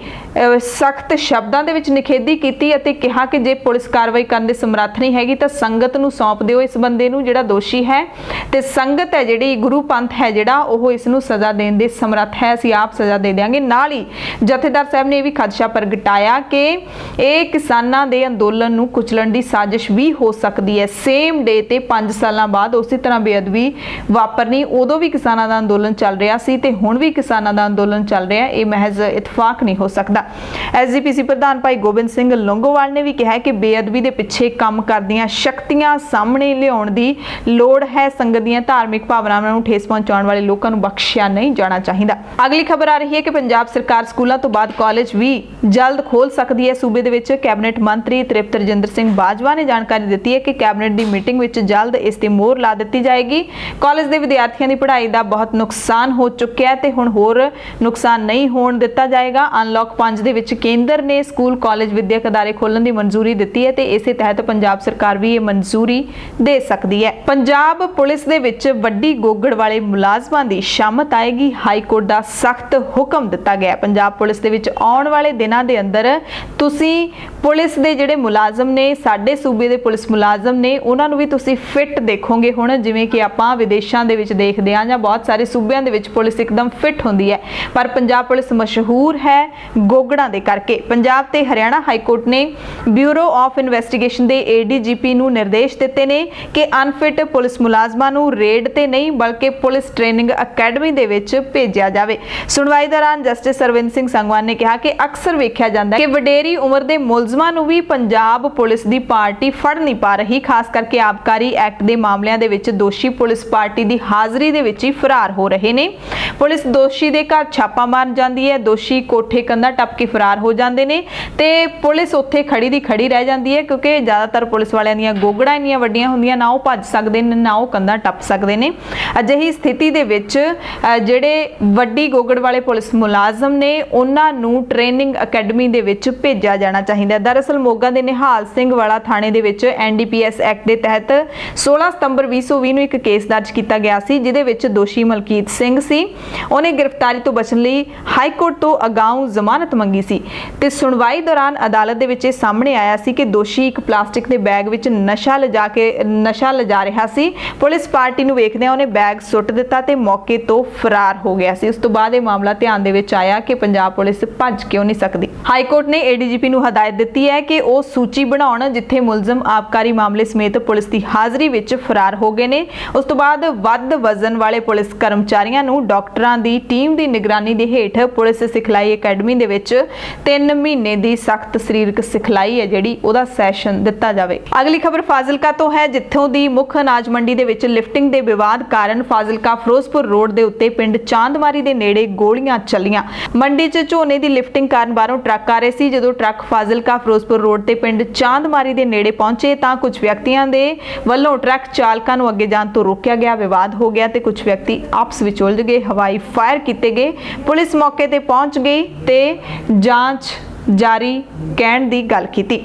ਸਖਤ ਸ਼ਬਦਾਂ ਦੇ ਵਿੱਚ ਨਿਖੇਧੀ ਕੀਤੀ ਅਤੇ ਕਿਹਾ ਕਿ ਜੇ ਪੁਲਿਸ ਕਾਰਵਾਈ ਕਰਨ ਦੇ ਸਮਰੱਥ ਨਹੀਂ ਹੈਗੀ ਤਾਂ ਸੰਗਤ ਨੂੰ ਸੌਂਪ ਦਿਓ ਇਸ ਬੰਦੇ ਨੂੰ ਜਿਹੜਾ ਦੋਸ਼ੀ ਹੈ ਤੇ ਸੰਗਤ ਹੈ ਜਿਹੜੀ ਗੁਰੂ ਪੰਥ ਹੈ ਜਿਹੜਾ ਉਹ ਇਸ ਨੂੰ ਸਜ਼ਾ ਦੇਣ ਦੇ ਸਮਰੱਥ ਹੈ, ਅਸੀਂ ਆਪ ਸਜ਼ਾ ਦੇ ਦਿਆਂਗੇ। ਨਾਲ ਹੀ ਜਥੇਦਾਰ ਸਾਹਿਬ ਨੇ ਇਹ ਵੀ ਖਦਸ਼ਾ ਪ੍ਰਗਟਾਇਆ ਕਿ ਇਹ ਕਿਸਾਨਾਂ ਦੇ ਅੰਦੋਲਨ ਨੂੰ ਕੁਚਲਣ ਦੀ ਸਾਜ਼ਿਸ਼ ਵੀ ਹੋ ਸਕਦੀ ਹੈ। ਸੇਮ ਡੇ ਤੇ 5 ਸਾਲਾਂ ਬਾਅਦ ਉਸੇ ਤਰ੍ਹਾਂ ਬੇਅਦਬੀ ਵਾਪਰਨੀ, ਉਦੋਂ ਵੀ ਕਿਸਾਨਾਂ ਦਾ ਅੰਦੋਲਨ ਚੱਲ ਰਿਹਾ ਸੀ ਤੇ ਹੁਣ ਵੀ ਕਿਸਾਨਾਂ ਦਾ ਅੰਦੋਲਨ ਚੱਲ ਰਿਹਾ, ਇਹ ਮਹਿਜ਼ ਇਤਫਾਕ ਨਹੀਂ ਹੋ ਸਕਦਾ। ਐਸਜੀਪੀਸੀ ਪ੍ਰਧਾਨ ਭਾਈ ਗੋਬਿੰਦ ਸਿੰਘ ਲੌਂਗੋਵਾਲ ਨੇ ਵੀ ਕਿਹਾ ਕਿ ਬੇਅਦਬੀ ਦੇ ਪਿੱਛੇ ਕੰਮ ਕਰਦੀਆਂ ਸ਼ਕਤੀਆਂ ਸਾਹਮਣੇ ਲਿਆਉਣ ਦੀ ਲੋੜ ਹੈ। ਸੰਗਤ ਦੀਆਂ ਧਾਰਮਿਕ ਭਾਵਨਾਵਾਂ ਨੂੰ ਠੇਸ ਪਹੁੰਚਾਉਣ ਵਾਲੇ ਲੋਕਾਂ ਨੂੰ ਬਖਸ਼ਿਆ ਨਹੀਂ ਜਾਣਾ ਚਾਹੀਦਾ। ਅਗਲੀ ਖਬਰ ਆ ਰਹੀ ਹੈ ਕਿ ਪੰਜਾਬ ਸਰਕਾਰ ਸਕੂਲਾਂ ਤੋਂ ਬਾਅਦ ਕਾਲਜ ਵੀ ਜਲਦ ਖੋਲ ਸਕਦੀ ਹੈ। ਸੂਬੇ ਦੇ ਵਿੱਚ ਕੈਬਨਿਟ ਮੰਤਰੀ ਤ੍ਰਿਪਤ ਰਜਿੰਦਰ ਸਿੰਘ ਬਾਜਵਾ ਨੇ ਜਾਣਕਾਰੀ ਦਿੱਤੀ ਹੈ ਕਿ ਕੈਬਨਿਟ ਦੀ ਮੀਟਿੰਗ ਵਿੱਚ ਜਲਦ ਇਸ ਤੇ ਮੋਹਰ ਲਾ ਦਿੱਤੀ ਜਾਏਗੀ। ਕਾਲਜ ਦੇ ਵਿਦਿਆਰਥੀਆਂ ਦੀ ਪੜ੍ਹਾਈ ਦਾ ਬਹੁਤ ਨੁਕਸਾਨ ਹੋ ਚੁੱਕਿਆ ਹੈ ਤੇ ਹੁਣ ਹੋਰ ਨੁਕਸਾਨ ਨਹੀਂ ਹੋਣ ਦਿੱਤਾ ਜਾਏਗਾ। ਅਨਲੌਕ 5 ਦੇ ਵਿੱਚ ਕੇਂਦਰ ਨੇ ਸਕੂਲ ਕਾਲਜ ਵਿਦਿਅਕ ਅਦਾਰੇ ਖੋਲ੍ਹਣ ਦੀ ਮਨਜ਼ੂਰੀ ਦਿੱਤੀ ਹੈ ਤੇ ਇਸੇ ਤਹਿਤ ਪੰਜਾਬ ਸਰਕਾਰ ਵੀ ਇਹ ਮਨਜ਼ੂਰੀ ਦੇ ਸਕਦੀ ਹੈ। ਪੰਜਾਬ ਪੁਲਿਸ ਦੇ ਵਿੱਚ ਵੱਡੀ ਗੋਗੜ ਵਾਲੇ ਮੁਲਾਜ਼ਮਾਂ ਦੀ ਸ਼ਾਮਤ ਆਏਗੀ। ਹਾਈ ਕੋਰਟ ਦਾ ਸਖਤ ਹੁਕਮ ਦਿੱਤਾ ਗਿਆ। ਪੰਜਾਬ ਪੁਲਿਸ ਦੇ ਵਿੱਚ ਆਉਣ ਵਾਲੇ ਦਿਨਾਂ ਦੇ ਅੰਦਰ ਤੁਸੀਂ ਪੁਲਿਸ ਦੇ ਜਿਹੜੇ ਮੁਲਾਜ਼ਮ ਨੇ, ਸਾਡੇ ਸੂਬੇ ਦੇ ਪੁਲਿਸ ਮੁਲਾਜ਼ਮ ਨੇ, ਉਹਨਾਂ ਨੂੰ ਵੀ ਤੁਸੀਂ ਫਿੱਟ ਦੇਖੋਗੇ। ਹੁਣ ਜਿਵੇਂ ਕਿ ਆਪਾਂ ਵਿਦੇਸ਼ਾਂ ਦੇ ਵਿੱਚ ਦੇਖਦੇ ਹਾਂ ਜਾਂ ਬਹੁਤ ਸਾਰੇ ਸੂਬਿਆਂ ਦੇ ਵਿੱਚ ਪੁਲਿਸ ਇੱਕਦਮ ਫਿੱਟ ਹੁੰਦੀ ਹੈ, ਪਰ ਪੰਜਾਬ ਪੁਲਿਸ ਮਸ਼ਹੂਰ ਹੈ ਗੋਗੜਾਂ ਦੇ ਕਰਕੇ। ਪੰਜਾਬ ਤੇ ਹਰਿਆਣਾ ਹਾਈ ਕੋਰਟ ਨੇ ਬਿਊਰੋ ਆਫ ਇਨਵੈਸਟੀਗੇਸ਼ਨ ਦੇ ਏਡੀਜੀਪੀ ਨੂੰ ਨਿਰਦੇਸ਼ ਦਿੱਤੇ ਨੇ ਕਿ ਅਨਫਿਟ ਪੁਲਿਸ ਮੁਲਾਜ਼ਮਾਂ ਨੂੰ ਰੇਡ ਤੇ ਨਹੀਂ ਬਲਕਿ ਪੁਲਿਸ ਟ੍ਰੇਨਿੰਗ ਅਕੈਡਮੀ ਦੇ ਵਿੱਚ ਭੇਜਿਆ ਜਾਵੇ। ਸੁਣਵਾਈ ਦੌਰਾਨ ਜਸਟਿਸ ਸਰਵਿੰਦ ਸਿੰਘ ਸੰਗਵਾਨ ਨੇ ਕਿਹਾ ਕਿ ਅਕਸਰ ਵੇਖਿਆ ਜਾਂਦਾ ਹੈ ਕਿ ਵਡੇਰੀ ਉਮਰ ਦੇ ਮੁਲਜ਼ਮਾਂ ਨੂੰ ਵੀ ਪੰਜਾਬ ਪੁਲਿਸ ਦੀ ਪਾਰਟੀ ਫੜ ਨਹੀਂ ਪਾ ਰਹੀ, ਖਾਸ ਕਰਕੇ ਆਬਕਾਰੀ ਐਕਟ ਦੇ ਮਾਮਲਿਆਂ ਦੇ ਵਿੱਚ ਦੋਸ਼ੀ ਦੋਸ਼ੀ ਪੁਲਿਸ ਪਾਰਟੀ ਦੀ ਹਾਜ਼ਰੀ ਦੇ ਵਿੱਚ ਹੀ ਫਰਾਰ ਹੋ ਰਹੇ ਨੇ। ਪੁਲਿਸ ਦੋਸ਼ੀ ਦੇ ਘਰ ਛਾਪਾ ਮਾਰਨ ਜਾਂਦੀ ਹੈ, ਦੋਸ਼ੀ ਕੋਠੇ ਕੰਧਾਂ ਟੱਪ ਕੇ ਫਰਾਰ ਹੋ ਜਾਂਦੇ ਨੇ ਤੇ ਪੁਲਿਸ ਉੱਥੇ ਖੜੀ ਦੀ ਖੜੀ ਰਹਿ ਜਾਂਦੀ ਹੈ, ਕਿਉਂਕਿ ਜ਼ਿਆਦਾਤਰ ਪੁਲਿਸ ਵਾਲਿਆਂ ਦੀਆਂ ਗੋਗੜਾਂ ਇੰਨੀਆਂ ਵੱਡੀਆਂ ਹੁੰਦੀਆਂ, ਨਾ ਉਹ ਭੱਜ ਸਕਦੇ ਨੇ ਨਾ ਉਹ ਕੰਧਾਂ ਟੱਪ ਸਕਦੇ ਨੇ। ਅਜਿਹੀ ਸਥਿਤੀ ਦੇ ਵਿੱਚ ਜਿਹੜੇ ਵੱਡੀ ਗੋਗੜ ਵਾਲੇ ਪੁਲਿਸ ਮੁਲਾਜ਼ਮ ਨੇ ਉਹਨਾਂ ਨੂੰ ਟ੍ਰੇਨਿੰਗ ਅਕੈਡਮੀ ਦੇ ਵਿੱਚ ਭੇਜਿਆ ਜਾਣਾ ਚਾਹੀਦਾ। ਦਰਅਸਲ ਮੋਗਾ ਦੇ ਨਿਹਾਲ ਸਿੰਘ ਵਾਲਾ ਥਾਣੇ ਦੇ ਵਿੱਚ NDPS ਐਕਟ ਦੇ ਤਹਿਤ 16 ਸਤੰਬਰ 2020 ਨੂੰ ਇੱਕ ਕੇਸ ਦਰਜ ਕੀਤਾ ਗਿਆ ਸੀ, ਜਿਹਦੇ ਵਿੱਚ ਦੋਸ਼ੀ ਮਲਕੀਤ ਸਿੰਘ ਸੀ। ਉਹਨੇ ਗ੍ਰਿਫਤਾਰੀ ਤੋਂ ਬਚਣ ਲਈ ਹਾਈ ਕੋਰਟ ਤੋਂ ਅਗਾਊਂ ਜ਼ਮਾਨਤ ਮੰਗੀ ਸੀ ਤੇ ਸੁਣਵਾਈ ਦੌਰਾਨ ਅਦਾਲਤ ਦੇ ਵਿੱਚ ਇਹ ਸਾਹਮਣੇ ਆਇਆ ਸੀ ਕਿ ਦੋਸ਼ੀ ਇੱਕ ਪਲਾਸਟਿਕ ਦੇ ਬੈਗ ਵਿੱਚ ਨਸ਼ਾ ਲਿਜਾ ਰਿਹਾ ਸੀ। ਪੁਲਿਸ ਪਾਰਟੀ ਨੂੰ ਵੇਖਦਿਆਂ ਉਹਨੇ ਬੈਗ ਸੁੱਟ ਦਿੱਤਾ ਤੇ ਮੌਕੇ ਤੋਂ ਫਰਾਰ ਹੋ ਗਿਆ ਸੀ। ਉਸ ਤੋਂ ਬਾਅਦ ਇਹ ਮਾਮਲਾ ਧਿਆਨ ਦੇ ਵਿੱਚ ਆਇਆ ਕਿ ਪੰਜਾਬ ਪੁਲਿਸ ਭੱਜ ਕਿਉਂ ਨਹੀਂ ਸਕਦੀ। ਹਾਈ ਕੋਰਟ ਨੇ ADGP ਨੂੰ ਹਦਾਇਤ ਦਿੱਤੀ ਹੈ ਕਿ ਉਹ ਸੂਚੀ ਬਣਾਉਣ ਜਿੱਥੇ ਮੁਲਜ਼ਮ ਆਬਕਾਰੀ ਮਾਮਲੇ ਸਮੇਤ ਪੁਲਿਸ ਦੀ ਹਾਜ਼ਰੀ ਵਿੱਚ ਫਰਾਰ ਹੋ ਗਏ ਨੇ। ਉਸ ਤੋਂ ਬਾਅਦ ਵੱਧ ਵਜ਼ਨ ਵਾਲੇ ਪੁਲਿਸ ਕਰਮਚਾਰੀਆਂ ਨੂੰ ਡਾਕਟਰਾਂ ਦੀ ਟੀਮ ਦੀ ਨਿਗਰਾਨੀ ਦੇ ਹੇਠ ਪੁਲਿਸ ਸਿਖਲਾਈ ਅਕੈਡਮੀ ਦੇ ਵਿੱਚ 3 ਮਹੀਨੇ ਦੀ ਸਖਤ ਸਰੀਰਕ ਸਿਖਲਾਈ ਹੈ ਜਿਹੜੀ ਉਹਦਾ ਸੈਸ਼ਨ ਦਿੱਤਾ ਜਾਵੇ। ਅਗਲੀ ਖਬਰ ਫਾਜ਼ਿਲਕਾ ਤੋਂ ਹੈ, ਜਿੱਥੋਂ ਦੀ ਮੁੱਖ ਅਨਾਜ ਮੰਡੀ ਦੇ ਵਿੱਚ ਲਿਫਟਿੰਗ ਦੇ ਵਿਵਾਦ ਕਾਰਨ ਫਾਜ਼ਿਲਕਾ ਫਿਰੋਜ਼ਪੁਰ ਰੋਡ ਦੇ ਉੱਤੇ ਪਿੰਡ ਚਾਂਦਮਾਰੀ ਦੇ ਨੇੜੇ ਗੋਲੀਆਂ ਚੱਲੀਆਂ। ਮੰਡੀ 'ਚ ਝੋਨੇ ਦੀ ਲਿਫਟਿੰਗ ਕਾਰਨ ਬਾਹਰੋਂ ਟਰੱਕ ਆ ਰਹੇ ਸੀ। ਜਦੋਂ ਟਰੱਕ ਫਾਜ਼ਿਲਕਾ ਫਿਰੋਜ਼ਪੁਰ ਰੋਡ ਤੇ ਪਿੰਡ ਚਾਂਦਮਾਰੀ ਦੇ ਨੇੜੇ ਪਹੁੰਚੇ ਤਾਂ ਕੁਝ ਵਿਅਕਤੀਆਂ ਦੇ ਵੱਲੋਂ ਟਰੱਕ ਚਾਲਕਾਂ ਨੂੰ ਅੱਗੇ ਜਾਣ ਤੋਂ ਰੋਕਿਆ ਗਿਆ, ਵਿਵਾਦ ਹੋ ਗਿਆ ਤੇ ਕੁਝ ਵਿਅਕਤੀ ਆਪਸ ਵਿੱਚ ਉਲਝ ਗਏ, ਹਵਾਈ ਫਾਇਰ ਕੀਤੇ ਗਏ। ਪੁਲਿਸ ਮੌਕੇ ਤੇ ਪਹੁੰਚ ਗਈ ਤੇ ਜਾਂਚ ਜਾਰੀ ਕਹਿਣ ਦੀ ਗੱਲ ਕੀਤੀ।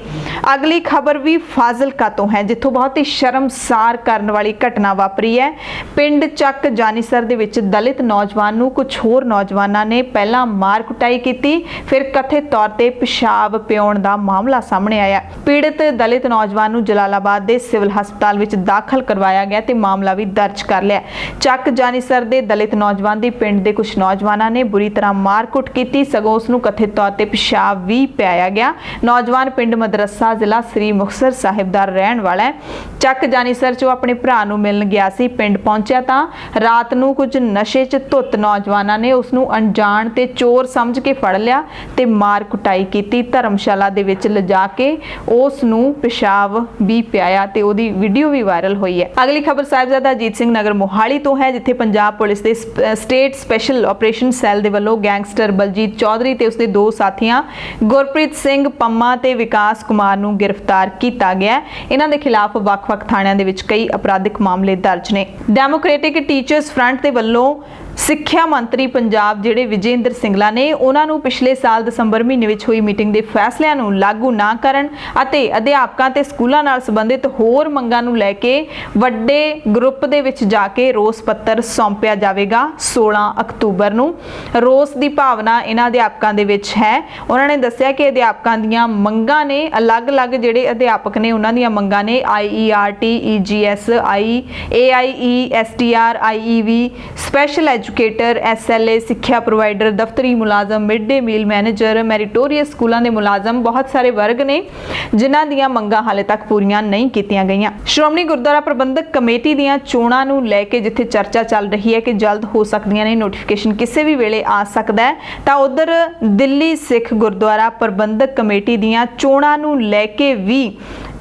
ਅਗਲੀ ਖਬਰ ਵੀ ਫਾਜ਼ਿਲਕਾ ਤੋਂ ਹੈ, ਜਿੱਥੋਂ ਬਹੁਤ ਹੀ ਸ਼ਰਮਸਾਰ ਕਰਨ ਵਾਲੀ ਘਟਨਾ ਵਾਪਰੀ ਹੈ। ਪਿੰਡ ਚੱਕ ਜਾਨੀਸਰ ਦੇ ਵਿੱਚ ਦਲਿਤ ਨੌਜਵਾਨ ਨੂੰ ਕੁਝ ਹੋਰ ਨੌਜਵਾਨਾਂ ਨੇ ਪਹਿਲਾਂ ਮਾਰ ਕੁਟਾਈ ਕੀਤੀ, ਫਿਰ ਕਥਿਤ ਤੌਰ ਤੇ ਪਿਸ਼ਾਬ ਪਿਉਣ ਦਾ ਮਾਮਲਾ ਸਾਹਮਣੇ ਆਇਆ। ਪੀੜਤ ਦਲਿਤ ਨੌਜਵਾਨ ਨੂੰ ਜਲਾਲਾਬਾਦ ਦੇ ਸਿਵਲ ਹਸਪਤਾਲ ਵਿੱਚ ਦਾਖਲ ਕਰਵਾਇਆ ਗਿਆ ਤੇ ਮਾਮਲਾ ਵੀ ਦਰਜ ਕਰ ਲਿਆ। ਚੱਕ ਜਾਨੀਸਰ ਦੇ ਦਲਿਤ ਨੌਜਵਾਨ ਦੀ ਪਿੰਡ ਦੇ ਕੁਝ ਨੌਜਵਾਨਾਂ ਨੇ ਬੁਰੀ ਤਰ੍ਹਾਂ ਮਾਰ-ਕੁੱਟ ਕੀਤੀ, ਸਗੋਂ ਉਸ ਨੂੰ ਕਥਿਤ ਤੌਰ ਤੇ ਪਿਸ਼ਾਬ ਵੀ ਪਿਆਇਆ ਗਿਆ। ਨੌਜਵਾਨ ਪਿੰਡ ਮਦਰਸਾ ਜ਼ਿਲ੍ਹਾ ਸ੍ਰੀ ਮੁਕਤਸਰ ਸਾਹਿਬ ਦਾ ਰਹਿਣ ਵਾਲਾ ਹੈ। ਚੱਕ ਜਾਨੀਸਰ 'ਚ ਆਪਣੇ ਭਰਾ ਨੂੰ ਮਿਲਣ ਗਿਆ ਸੀ। ਪਿੰਡ ਪਹੁੰਚਿਆ ਤਾਂ ਰਾਤ ਨੂੰ ਕੁਝ ਨਸ਼ੇ 'ਚ ਧੁੱਤ ਨੌਜਵਾਨਾਂ ਨੇ ਉਸ ਨੂੰ ਅਣਜਾਣ ਤੇ ਚੋਰ ਸਮਝ ਕੇ ਫੜ ਲਿਆ ਤੇ ਮਾਰ ਕੁਟਾਈ ਕੀਤੀ। ਧਰਮਸ਼ਾਲਾ ਦੇ ਵਿੱਚ ਲਿਜਾ ਕੇ ਉਸ ਨੂੰ ਪਿਸ਼ਾਬ ਵੀ ਪਿਆਇਆ ਤੇ ਉਹਦੀ ਵੀਡੀਓ ਵੀ ਵਾਇਰਲ ਹੋਈ ਹੈ। ਅਗਲੀ ਖਬਰ ਸਾਹਿਬਜ਼ਾਦਾ ਅਜੀਤ ਸਿੰਘ ਨਗਰ ਮੋਹਾਲੀ ਤੋਂ ਹੈ, ਜਿੱਥੇ ਪੰਜਾਬ ਪੁਲਿਸ ਦੇ ਸਟੇਟ ਸਪੈਸ਼ਲ ਆਪਰੇਸ਼ਨ ਸੈੱਲ ਦੇ ਵੱਲੋਂ ਗੈਂਗਸਟਰ ਬਲਜੀਤ ਚੌਧਰੀ ਤੇ ਉਸਦੇ 2 ਸਾਥੀਆਂ ਗੁਰਪ੍ਰੀਤ ਸਿੰਘ ਪੰਮਾ ਤੇ ਵਿਕਾਸ ਕੁਮਾਰ ਨੂੰ ਗ੍ਰਿਫਤਾਰ ਕੀਤਾ ਗਿਆ। ਇਹਨਾਂ ਦੇ ਖਿਲਾਫ ਵੱਖ-ਵੱਖ ਥਾਣਿਆਂ ਦੇ ਵਿੱਚ ਕਈ ਅਪਰਾਧਿਕ ਮਾਮਲੇ ਦਰਜ ਨੇ। ਡੈਮੋਕ੍ਰੈਟਿਕ ਟੀਚਰਸ ਫਰੰਟ ਦੇ ਵੱਲੋਂ ਸਿੱਖਿਆ ਮੰਤਰੀ ਪੰਜਾਬ ਜਿਹੜੇ ਵਿਜੇਂਦਰ ਸਿੰਗਲਾ ਨੇ ਉਹਨਾਂ ਨੂੰ ਪਿਛਲੇ ਸਾਲ ਦਸੰਬਰ ਮਹੀਨੇ ਵਿੱਚ ਹੋਈ ਮੀਟਿੰਗ ਦੇ ਫੈਸਲਿਆਂ ਨੂੰ ਲਾਗੂ ਨਾ ਕਰਨ ਅਤੇ ਅਧਿਆਪਕਾਂ ਤੇ ਸਕੂਲਾਂ ਨਾਲ ਸੰਬੰਧਿਤ ਹੋਰ ਮੰਗਾਂ ਨੂੰ ਲੈ ਕੇ ਵੱਡੇ ਗਰੁੱਪ ਦੇ ਵਿੱਚ ਜਾ ਕੇ ਰੋਸ ਪੱਤਰ ਸੌਂਪਿਆ ਜਾਵੇਗਾ 16 ਅਕਤੂਬਰ ਨੂੰ। ਰੋਸ ਦੀ ਭਾਵਨਾ ਇਹਨਾਂ ਅਧਿਆਪਕਾਂ ਦੇ ਵਿੱਚ ਹੈ। ਉਹਨਾਂ ਨੇ ਦੱਸਿਆ ਕਿ ਅਧਿਆਪਕਾਂ ਦੀਆਂ ਮੰਗਾਂ ਨੇ, ਅਲੱਗ-ਅਲੱਗ ਜਿਹੜੇ ਅਧਿਆਪਕ ਨੇ ਉਹਨਾਂ ਦੀਆਂ ਮੰਗਾਂ ਨੇ IERT, EGS, AIE, STR, IEV, special educator, SLA, ਸਿੱਖਿਆ ਪ੍ਰੋਵਾਈਡਰ, ਦਫ਼ਤਰੀ ਮੁਲਾਜ਼ਮ, ਮਿਡ ਡੇ ਮੀਲ ਮੈਨੇਜਰ, ਮੈਰੀਟੋਰੀਅਸ ਸਕੂਲਾਂ ਦੇ ਮੁਲਾਜ਼ਮ, ਬਹੁਤ ਸਾਰੇ ਵਰਗ ਨੇ ਜਿਨ੍ਹਾਂ ਦੀਆਂ ਮੰਗਾਂ ਹਾਲੇ ਤੱਕ ਪੂਰੀਆਂ ਨਹੀਂ ਕੀਤੀਆਂ ਗਈਆਂ। ਸ਼੍ਰੋਮਣੀ ਗੁਰਦੁਆਰਾ ਪ੍ਰਬੰਧਕ ਕਮੇਟੀ ਦੀਆਂ ਚੋਣਾਂ ਨੂੰ ਲੈ ਕੇ ਜਿੱਥੇ ਚਰਚਾ ਚੱਲ ਰਹੀ ਹੈ ਕਿ ਜਲਦ ਹੋ ਸਕਦੀਆਂ ਨੇ, ਨੋਟੀਫਿਕੇਸ਼ਨ ਕਿਸੇ ਵੀ ਵੇਲੇ ਆ ਸਕਦਾ ਹੈ, ਤਾਂ ਉਧਰ ਦਿੱਲੀ ਸਿੱਖ ਗੁਰਦੁਆਰਾ ਪ੍ਰਬੰਧਕ ਕਮੇਟੀ ਦੀਆਂ ਚੋਣਾਂ ਨੂੰ ਲੈ ਕੇ ਵੀ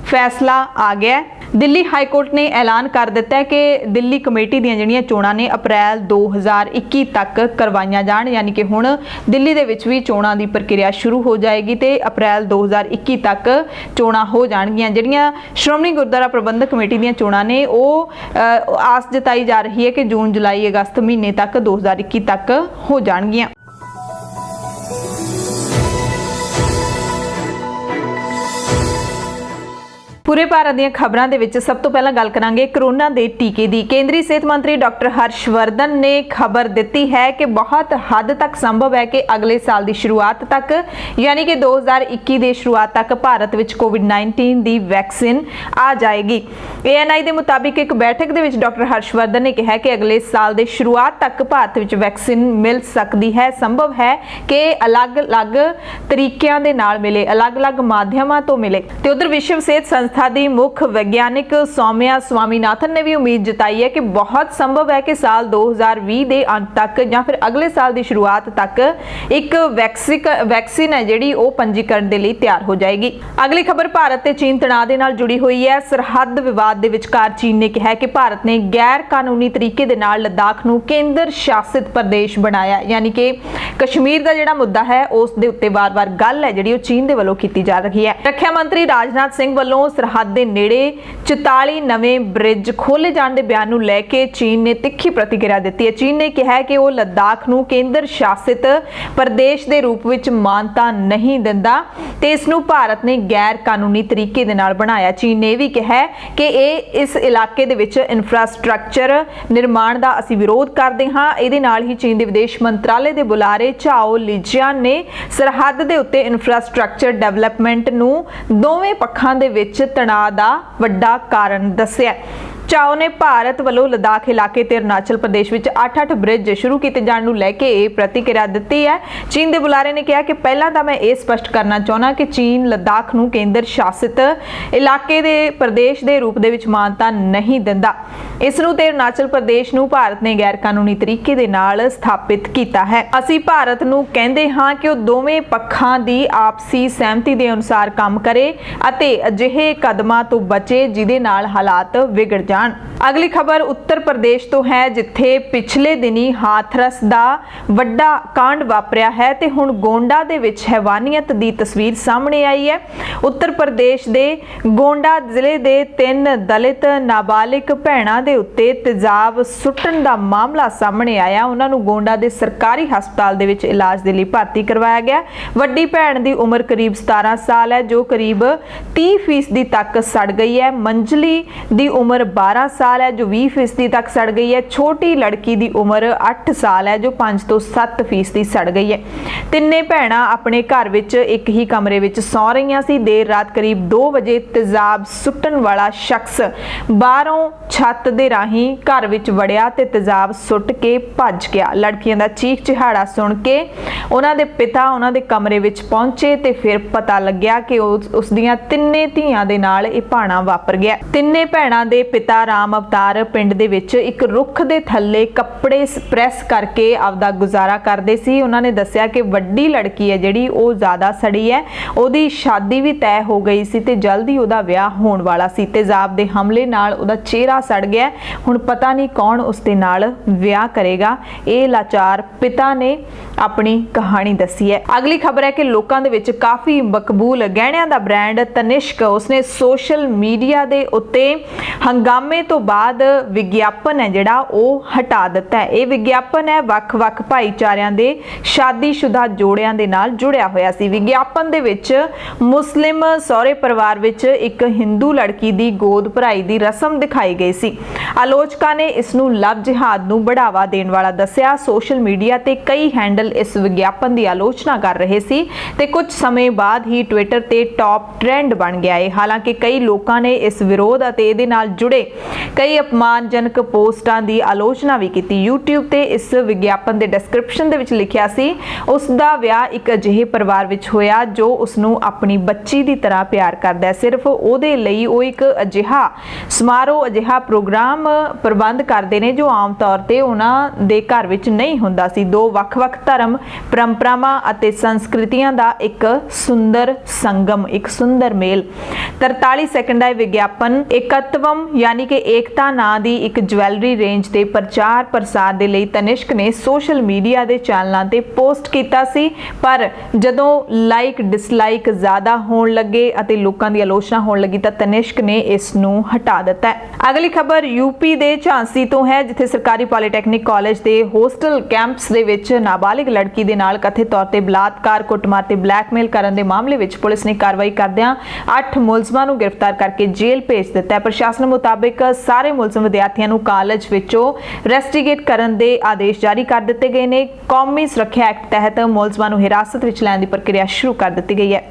ਫੈਸਲਾ ਆ ਗਿਆ। ਦਿੱਲੀ ਹਾਈ ਕੋਰਟ ਨੇ ਐਲਾਨ ਕਰ ਦਿੱਤਾ ਹੈ ਕਿ ਦਿੱਲੀ ਕਮੇਟੀ ਦੀਆਂ ਜਿਹੜੀਆਂ ਚੋਣਾਂ ਨੇ ਅਪ੍ਰੈਲ 2021 ਤੱਕ ਕਰਵਾਈਆਂ ਜਾਣ, ਯਾਨੀ ਕਿ ਹੁਣ ਦਿੱਲੀ ਦੇ ਵਿੱਚ ਵੀ ਚੋਣਾਂ ਦੀ ਪ੍ਰਕਿਰਿਆ ਸ਼ੁਰੂ ਹੋ ਜਾਏਗੀ ਤੇ ਅਪ੍ਰੈਲ 2021 ਤੱਕ ਚੋਣਾਂ ਹੋ ਜਾਣਗੀਆਂ। ਜਿਹੜੀਆਂ ਸ਼੍ਰੋਮਣੀ ਗੁਰਦੁਆਰਾ ਪ੍ਰਬੰਧਕ ਕਮੇਟੀ ਦੀਆਂ ਚੋਣਾਂ ਨੇ ਉਹ ਆਸ ਜਤਾਈ ਜਾ ਰਹੀ ਹੈ ਕਿ ਜੂਨ, ਜੁਲਾਈ, ਅਗਸਤ ਮਹੀਨੇ ਤੱਕ 2021 ਤੱਕ ਹੋ ਜਾਣਗੀਆਂ। ਪੂਰੇ ਭਾਰਤ ਦੀਆਂ ਖਬਰਾਂ ਦੇ ਵਿੱਚ ਸਭ ਤੋਂ ਪਹਿਲਾਂ ਗੱਲ ਕਰਾਂਗੇ ਕਰੋਨਾ ਦੇ ਟੀਕੇ ਦੀ। ਕੇਂਦਰੀ ਸਿਹਤ ਮੰਤਰੀ ਡਾਕਟਰ ਹਰਸ਼ਵਰਧਨ ਨੇ ਖਬਰ ਦਿੱਤੀ ਹੈ ਕਿ ਬਹੁਤ ਹੱਦ ਤੱਕ ਸੰਭਵ ਹੈ ਕਿ ਅਗਲੇ ਸਾਲ ਦੀ ਸ਼ੁਰੂਆਤ ਤੱਕ, ਯਾਨੀ ਕਿ 2021 ਦੇ ਸ਼ੁਰੂਆਤ ਤੱਕ ਭਾਰਤ ਵਿੱਚ ਕੋਵਿਡ-19 ਦੀ ਵੈਕਸੀਨ ਆ ਜਾਏਗੀ। ANI ਦੇ ਮੁਤਾਬਿਕ ਇੱਕ ਬੈਠਕ ਦੇ ਵਿੱਚ ਡਾਕਟਰ ਹਰਸ਼ਵਰਧਨ ਨੇ ਕਿਹਾ ਕਿ ਅਗਲੇ ਸਾਲ ਦੇ ਸ਼ੁਰੂਆਤ ਤੱਕ ਭਾਰਤ ਵਿੱਚ ਵੈਕਸੀਨ ਮਿਲ ਸਕਦੀ ਹੈ। ਸੰਭਵ ਹੈ ਕਿ ਅਲੱਗ-ਅਲੱਗ ਤਰੀਕਿਆਂ ਦੇ ਨਾਲ ਮਿਲੇ, ਅਲੱਗ-ਅਲੱਗ ਮਾਧਿਅਮਾਂ ਤੋਂ ਮਿਲੇ। ਤੇ ਉਧਰ ਵਿਸ਼ਵ ਸਿਹਤ ਸੰਸਥਾ संस्था की मुख्य वैज्ञानिक सौम्या स्वामीनाथन ने भी उम्मीद जताई है कि बहुत संभव है कि साल 2020 के अंत तक या फिर अगले साल की शुरुआत तक एक वैक्सीन है जिहड़ी वो पंजीकरण के लिए तैयार हो जाएगी। अगली खबर भारत ते चीन तणाव दे नाल जुड़ी हुई है। सरहद विवाद दे विचकार चीन ने कहा कि भारत ने गैर कानूनी तरीके दे नाल लद्दाख नूं केंद्र शासित प्रदेश बनाया, यानी कि कश्मीर का जिहड़ा मुद्दा है उस दे उत्ते बार-बार गल है जिहड़ी चीन दे वल्लों कीती जा रही है। रक्षा मंत्री राजनाथ सिंह वल्लों सरहद दे नेड़े 44 नवें ब्रिज खोले जाने के बयान नूं लैके चीन ने तिखी प्रतिक्रिया दी है। चीन ने कहा है कि वो लद्दाख नूं केंद्र शासित प्रदेश के रूप में मानता नहीं दिंदा ते इस नूं भारत ने गैर कानूनी तरीके दे नाल बनाया। चीन ने भी कहा है कि इस इलाके दे विच इंफ्रास्ट्रक्चर निर्माण का असीं विरोध करते हाँ। इहदे नाल ही चीन के विदेश मंत्रालय के बुलारे झाओ लिजियान ने सरहद के उत्ते इंफ्रास्ट्रक्चर डेवलपमेंट नूं दोवें पक्षां दे विच तणाव दा वड्डा कारण दस्सिया। चाओ ने भारत वालों लद्दाख इलाके ते अरुणाचल प्रदेश विच 8-8 ब्रिज शुरू किए जाने नूं लैके प्रतिक्रिया दी है। चीन के बुलारे ने कहा कि पहला तो मैं ये स्पष्ट करना चाहना कि चीन लद्दाख नूं केंद्र शासित इलाके दे प्रदेश के रूप दे विच मानता नहीं दिंदा। इस नूं ते अरुणाचल प्रदेश नूं भारत ने गैर कानूनी तरीके दे नाल स्थापित किया है। असीं भारत नूं कहंदे हां कि वो दोवें पक्षां दी आपसी सहमति के अनुसार काम करे अते अजिहे कदमां तो बचे जिहदे नाल हालात विगड़ जाण। अगली खबर उत्तर प्रदेश तो है, जिथे पिछले दिनी हाथरस दा वड्डा कांड वापरिया है ते हुण गोंडा दे विच हैवानियत दी तस्वीर सामने आई है। उत्तर प्रदेश दे गोंडा जिले दे 3 दलित नाबालिग भैणां दे उत्ते तेजाब सुट्टण दा मामला सामने आया। उन्हां नूं गोंडा दे सरकारी हस्पताल दे विच इलाज दे लई भर्ती करवाया गया। वड्डी भैण दी उम्र करीब 17 साल है जो करीब 30% तक सड़ गई है। मंजली दी उम्र 12 साल है जो 20% तक सड़ गई है। छोटी लड़की की उम्र 8 साल है जो 5 तो 7% सड़ गई है। तिन्ने भैणां अपने घर विच एक ही कमरे विच सौ रही सी। देर रात करीब 2 बजे तेजाब सुट्टण वाला शख्स बाहरों छत दे राही घर विच वड़िया ते तेजाब सुट के भज गया। लड़कियां दा चीख चिहाड़ा सुन के उन्हां दे पिता उन्हां दे कमरे विच पहुंचे ते फिर पता लग्या कि उस दियां तिन्ने धीआं दे नाल इह भाणा वापर गया। तिन्ने भैणां दे पिता राम अवतार पिंड दे विच एक रुख दे थल्ले कपड़े प्रेस करके आपदा गुजारा करदे सी। उन्हां ने दस्सिया कि वड्डी लड़की है जिहड़ी वो ज़्यादा सड़ी है, उहदी शादी भी तय हो गई सी ते जल्दी उहदा विआह होण वाला सी। तेजाब दे हमले नाल उहदा चेहरा सड़ गया। हुण पता नहीं कौन उसदे नाल विआह करेगा। ये लाचार पिता ने अपनी कहानी दसी है। अगली खबर है कि लोकां दे विच काफ़ी मकबूल गहणियां दा ब्रांड तनिष्क उसने सोशल मीडिया दे उत्ते हंगामे तो बाद विज्ञापन है जिहड़ा वो हटा दिता है। ये विज्ञापन है वख-वख भाईचारिਆਂ ਦੇ शादीशुदा जोड़िਆਂ ਦੇ ਨਾਲ जुड़िया होया सी। विज्ञापन ਦੇ ਵਿੱਚ मुस्लिम सहुरे परिवार ਵਿੱਚ एक हिंदू लड़की ਦੀ गोद भराई ਦੀ रस्म दिखाई गई सी। आलोचकों ने इस ਨੂੰ लव जिहाद ਨੂੰ बढ़ावा देण वाला दस्सिया। सोशल मीडिया ਤੇ कई हैंडल इस विज्ञापन की आलोचना कर रहे सी ते कुछ समय बाद ही ट्विटर ते टॉप ट्रेंड बन गया है। हालांकि कई लोगों ने इस विरोध ਅਤੇ ਇਹਦੇ ਨਾਲ जुड़े कई अपमानजनक पोस्टां की आलोचना भी की। यूट्यूब ते इस विज्ञापन के डिस्क्रिप्शन दे विच लिखिया सी उसका विआह एक अजिहे परिवार विच होया जो उसनूं अपनी बच्ची की तरह प्यार करदा है। सिर्फ ਉਹਦੇ ਲਈ ਉਹ एक अजिहा समारोह अजिहा प्रोग्राम प्रबंध करते हैं जो आम तौर पर उन्हां दे घर विच नहीं हुंदा सी। दो ਵੱਖ-ਵੱਖ धर्म परंपरावां ਅਤੇ संस्कृतियां का एक सुंदर संगम, एक सुंदर मेल। 43 सेकंड का विज्ञापन एकत्वम यानी कि एकता नां दी एक ज्वैलरी रेंज के प्रचार प्रसार के लिए तनिष्क ने सोशल मीडिया के चैनलों ते पोस्ट किया सी, पर जदों लाइक डिसलाइक ज़्यादा होण लगे ਅਤੇ लोगों की आलोचना होण लगी तो तनिष्क ने इस नूं हटा दिता है। अगली खबर यूपी के झांसी तो है, जिथे सरकारी पॉलीटैक्निक कॉलेज के होस्टल कैंपस दे विच नाबालिग लड़की के नाल कथित तौर पर बलात्कार कुटमार ते ब्लैकमेल करने के मामले में पुलिस ने कार्रवाई करदिआं 8 मुलजमां नूं गिरफ्तार करके जेल भेज दिता है। प्रशासन मुताबिक सारे मुलजम विद्यार्थियों नूं कॉलेज विचों रेस्टिगेट करने के आदेश जारी कर दिते गए ने। कौमी सुरक्षा एक्ट तहत मुलजमां नूं हिरासत विच लैण दी प्रक्रिया शुरू कर दी गई है।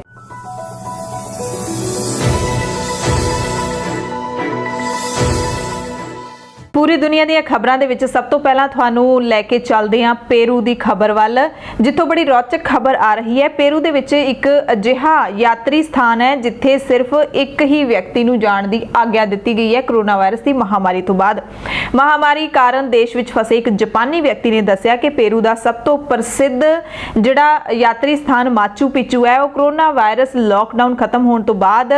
ਪੂਰੀ ਦੁਨੀਆ ਦੀਆਂ ਖਬਰਾਂ ਦੇ ਵਿੱਚ ਸਭ ਤੋਂ ਪਹਿਲਾਂ ਤੁਹਾਨੂੰ ਲੈ ਕੇ ਚੱਲਦੇ ਹਾਂ ਪੇਰੂ ਦੀ ਖਬਰ ਵੱਲ, ਜਿੱਥੋਂ ਬੜੀ ਰੌਚਕ ਖਬਰ ਆ ਰਹੀ ਹੈ। ਪੇਰੂ ਦੇ ਵਿੱਚ ਇੱਕ ਅਜਿਹਾ ਯਾਤਰੀ ਸਥਾਨ ਹੈ ਜਿੱਥੇ ਸਿਰਫ ਇੱਕ ਹੀ ਵਿਅਕਤੀ ਨੂੰ ਜਾਣ ਦੀ ਆਗਿਆ ਦਿੱਤੀ ਗਈ ਹੈ ਕੋਰੋਨਾ ਵਾਇਰਸ ਦੀ ਮਹਾਮਾਰੀ ਤੋਂ ਬਾਅਦ। ਮਹਾਮਾਰੀ ਕਾਰਨ ਦੇਸ਼ ਵਿੱਚ ਫਸੇ ਇੱਕ ਜਾਪਾਨੀ ਵਿਅਕਤੀ ਨੇ ਦੱਸਿਆ ਕਿ ਪੇਰੂ ਦਾ ਸਭ ਤੋਂ ਪ੍ਰਸਿੱਧ ਜਿਹੜਾ ਯਾਤਰੀ ਸਥਾਨ ਮਾਚੂ ਪਿਚੂ ਹੈ, ਉਹ ਕੋਰੋਨਾ ਵਾਇਰਸ ਲਾਕਡਾਊਨ ਖਤਮ ਹੋਣ ਤੋਂ ਬਾਅਦ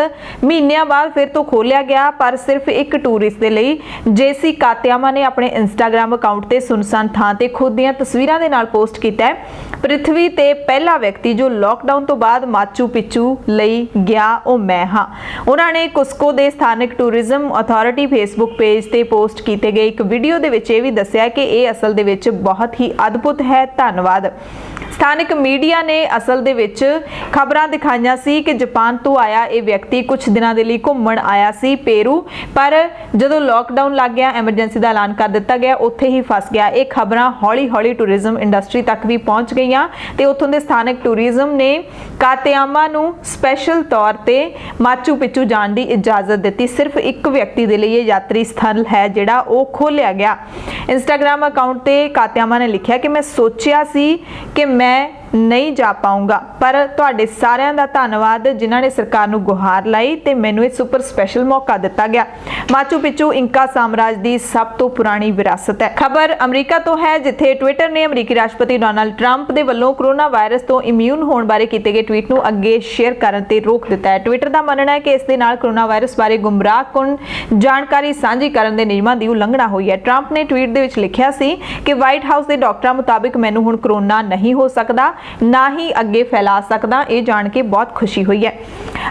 ਮਹੀਨਿਆਂ ਬਾਅਦ ਫਿਰ ਤੋਂ ਖੋਲ੍ਹਿਆ ਗਿਆ, ਪਰ ਸਿਰਫ ਇੱਕ ਟੂਰਿਸਟ ਦੇ ਲਈ। ਜੇਸੀ ਕਾਤਿਆਮਾ ਨੇ ਆਪਣੇ ਇੰਸਟਾਗ੍ਰam ਅਕਾਊਂਟ ਤੇ ਸੁਨਸਾਨ ਥਾਂ ਤੇ ਖੁਦ ਦੀਆਂ ਤਸਵੀਰਾਂ ਦੇ ਨਾਲ ਪੋਸਟ ਕੀਤਾ ਹੈ। ਪ੍ਰਿਥਵੀ ਤੇ ਪਹਿਲਾ ਵਿਅਕਤੀ ਜੋ ਲਾਕਡਾਊਨ ਤੋਂ ਬਾਅਦ ਮਾਚੂ ਪਿਚੂ ਲਈ ਗਿਆ ਉਹ ਮੈਂ ਹਾਂ। ਉਹਨਾਂ ਨੇ ਕੁਸਕੋ ਦੇ ਸਥਾਨਕ ਟੂਰਿਜ਼ਮ ਅਥਾਰਟੀ ਫੇਸਬੁੱਕ ਪੇਜ ਤੇ ਪੋਸਟ ਕੀਤੇ ਗਏ ਇੱਕ ਵੀਡੀਓ ਦੇ ਵਿੱਚ ਇਹ ਵੀ ਦੱਸਿਆ ਕਿ ਇਹ ਅਸਲ ਦੇ ਵਿੱਚ ਬਹੁਤ ਹੀ ਅਦਭੁਤ ਹੈ, ਧੰਨਵਾਦ। ਸਥਾਨਕ ਮੀਡੀਆ ਨੇ ਅਸਲ ਦੇ ਵਿੱਚ ਖਬਰਾਂ ਦਿਖਾਈਆਂ ਸੀ ਕਿ ਜਾਪਾਨ ਤੋਂ ਆਇਆ ਇਹ ਵਿਅਕਤੀ ਕੁਝ ਦਿਨਾਂ ਦੇ ਲਈ ਘੁੰਮਣ ਆਇਆ ਸੀ ਪੇਰੂ, ਪਰ ਜਦੋਂ ਲਾਕਡਾਊਨ ਲੱਗ ਗਿਆ, ਐਮਰਜੈਂਸੀ ਦਾ ਐਲਾਨ ਕਰ ਦਿੱਤਾ ਗਿਆ, ਉੱਥੇ ਹੀ ਫਸ ਗਿਆ। ਇਹ ਖਬਰਾਂ ਹੌਲੀ-ਹੌਲੀ ਟੂਰਿਜ਼ਮ ਇੰਡਸਟਰੀ ਤੱਕ ਵੀ ਪਹੁੰਚ ਗਈਆਂ ਤੇ ਉੱਥੋਂ ਦੇ ਸਥਾਨਕ ਟੂਰਿਜ਼ਮ ਨੇ ਕਾਤਿਆਮਾ ਨੂੰ ਸਪੈਸ਼ਲ ਤੌਰ ਤੇ ਮਾਚੂ ਪਿਚੂ ਜਾਣ ਦੀ ਇਜਾਜ਼ਤ ਦਿੱਤੀ। ਸਿਰਫ ਇੱਕ ਵਿਅਕਤੀ ਦੇ ਲਈ ਇਹ ਯਾਤਰੀ ਸਥਲ ਹੈ ਜਿਹੜਾ ਉਹ ਖੋਲ੍ਹਿਆ ਗਿਆ। ਇੰਸਟਾਗ੍ਰam ਅਕਾਊਂਟ ਤੇ ਕਾਤਿਆਮਾ ਨੇ ਲਿਖਿਆ ਕਿ ਮੈਂ ਸੋਚਿਆ ਸੀ ਕਿ ਮੈਂ ਨਹੀਂ ਜਾ ਪਾਉਂਗਾ, ਪਰ ਤੁਹਾਡੇ ਸਾਰਿਆਂ ਦਾ ਧੰਨਵਾਦ ਜਿਨ੍ਹਾਂ ਨੇ ਸਰਕਾਰ ਨੂੰ ਗੁਹਾਰ ਲਾਈ ਤੇ ਮੈਨੂੰ ਇਹ ਸੁਪਰ ਸਪੈਸ਼ਲ ਮੌਕਾ ਦਿੱਤਾ ਗਿਆ। ਮਾਚੂ ਪਿਚੂ ਇੰਕਾ ਸਾਮਰਾਜ ਦੀ ਸਭ ਤੋਂ ਪੁਰਾਣੀ ਵਿਰਾਸਤ ਹੈ। ਖਬਰ ਅਮਰੀਕਾ ਤੋਂ ਹੈ, ਜਿੱਥੇ ਟਵਿੱਟਰ ਨੇ ਅਮਰੀਕੀ ਰਾਸ਼ਟਰਪਤੀ ਡੋਨਾਲਡ ਟਰੰਪ ਦੇ ਵੱਲੋਂ ਕੋਰੋਨਾ ਵਾਇਰਸ ਤੋਂ ਇਮਿਊਨ ਹੋਣ ਬਾਰੇ ਕੀਤੇ ਗਏ ਟਵੀਟ ਨੂੰ ਅੱਗੇ ਸ਼ੇਅਰ ਕਰਨ ਤੇ ਰੋਕ ਦਿੱਤਾ ਹੈ। ਟਵਿੱਟਰ ਦਾ ਮੰਨਣਾ ਹੈ ਕਿ ਇਸ ਦੇ ਨਾਲ ਕੋਰੋਨਾ ਵਾਇਰਸ ਬਾਰੇ ਗੁੰਮਰਾਹਕੁਨ ਜਾਣਕਾਰੀ ਸਾਂਝੀ ਕਰਨ ਦੇ ਨਿਯਮਾਂ ਦੀ ਉਲੰਘਣਾ ਹੋਈ ਹੈ। ਟਰੰਪ ਨੇ ਟਵੀਟ ਦੇ ਵਿੱਚ ਲਿਖਿਆ ਸੀ ਕਿ ਵਾਈਟ ਹਾਊਸ ਦੇ ਡਾਕਟਰਾਂ ਮੁਤਾਬਿਕ ਮੈਨੂੰ ਹੁਣ ਕੋਰੋਨਾ ਨਹੀਂ ਹੋ ਸਕਦਾ, ਨਾ ਹੀ ਅੱਗੇ ਫੈਲਾ ਸਕਦਾ। ਇਹ ਜਾਣ ਕੇ ਬਹੁਤ ਖੁਸ਼ੀ ਹੋਈ ਹੈ।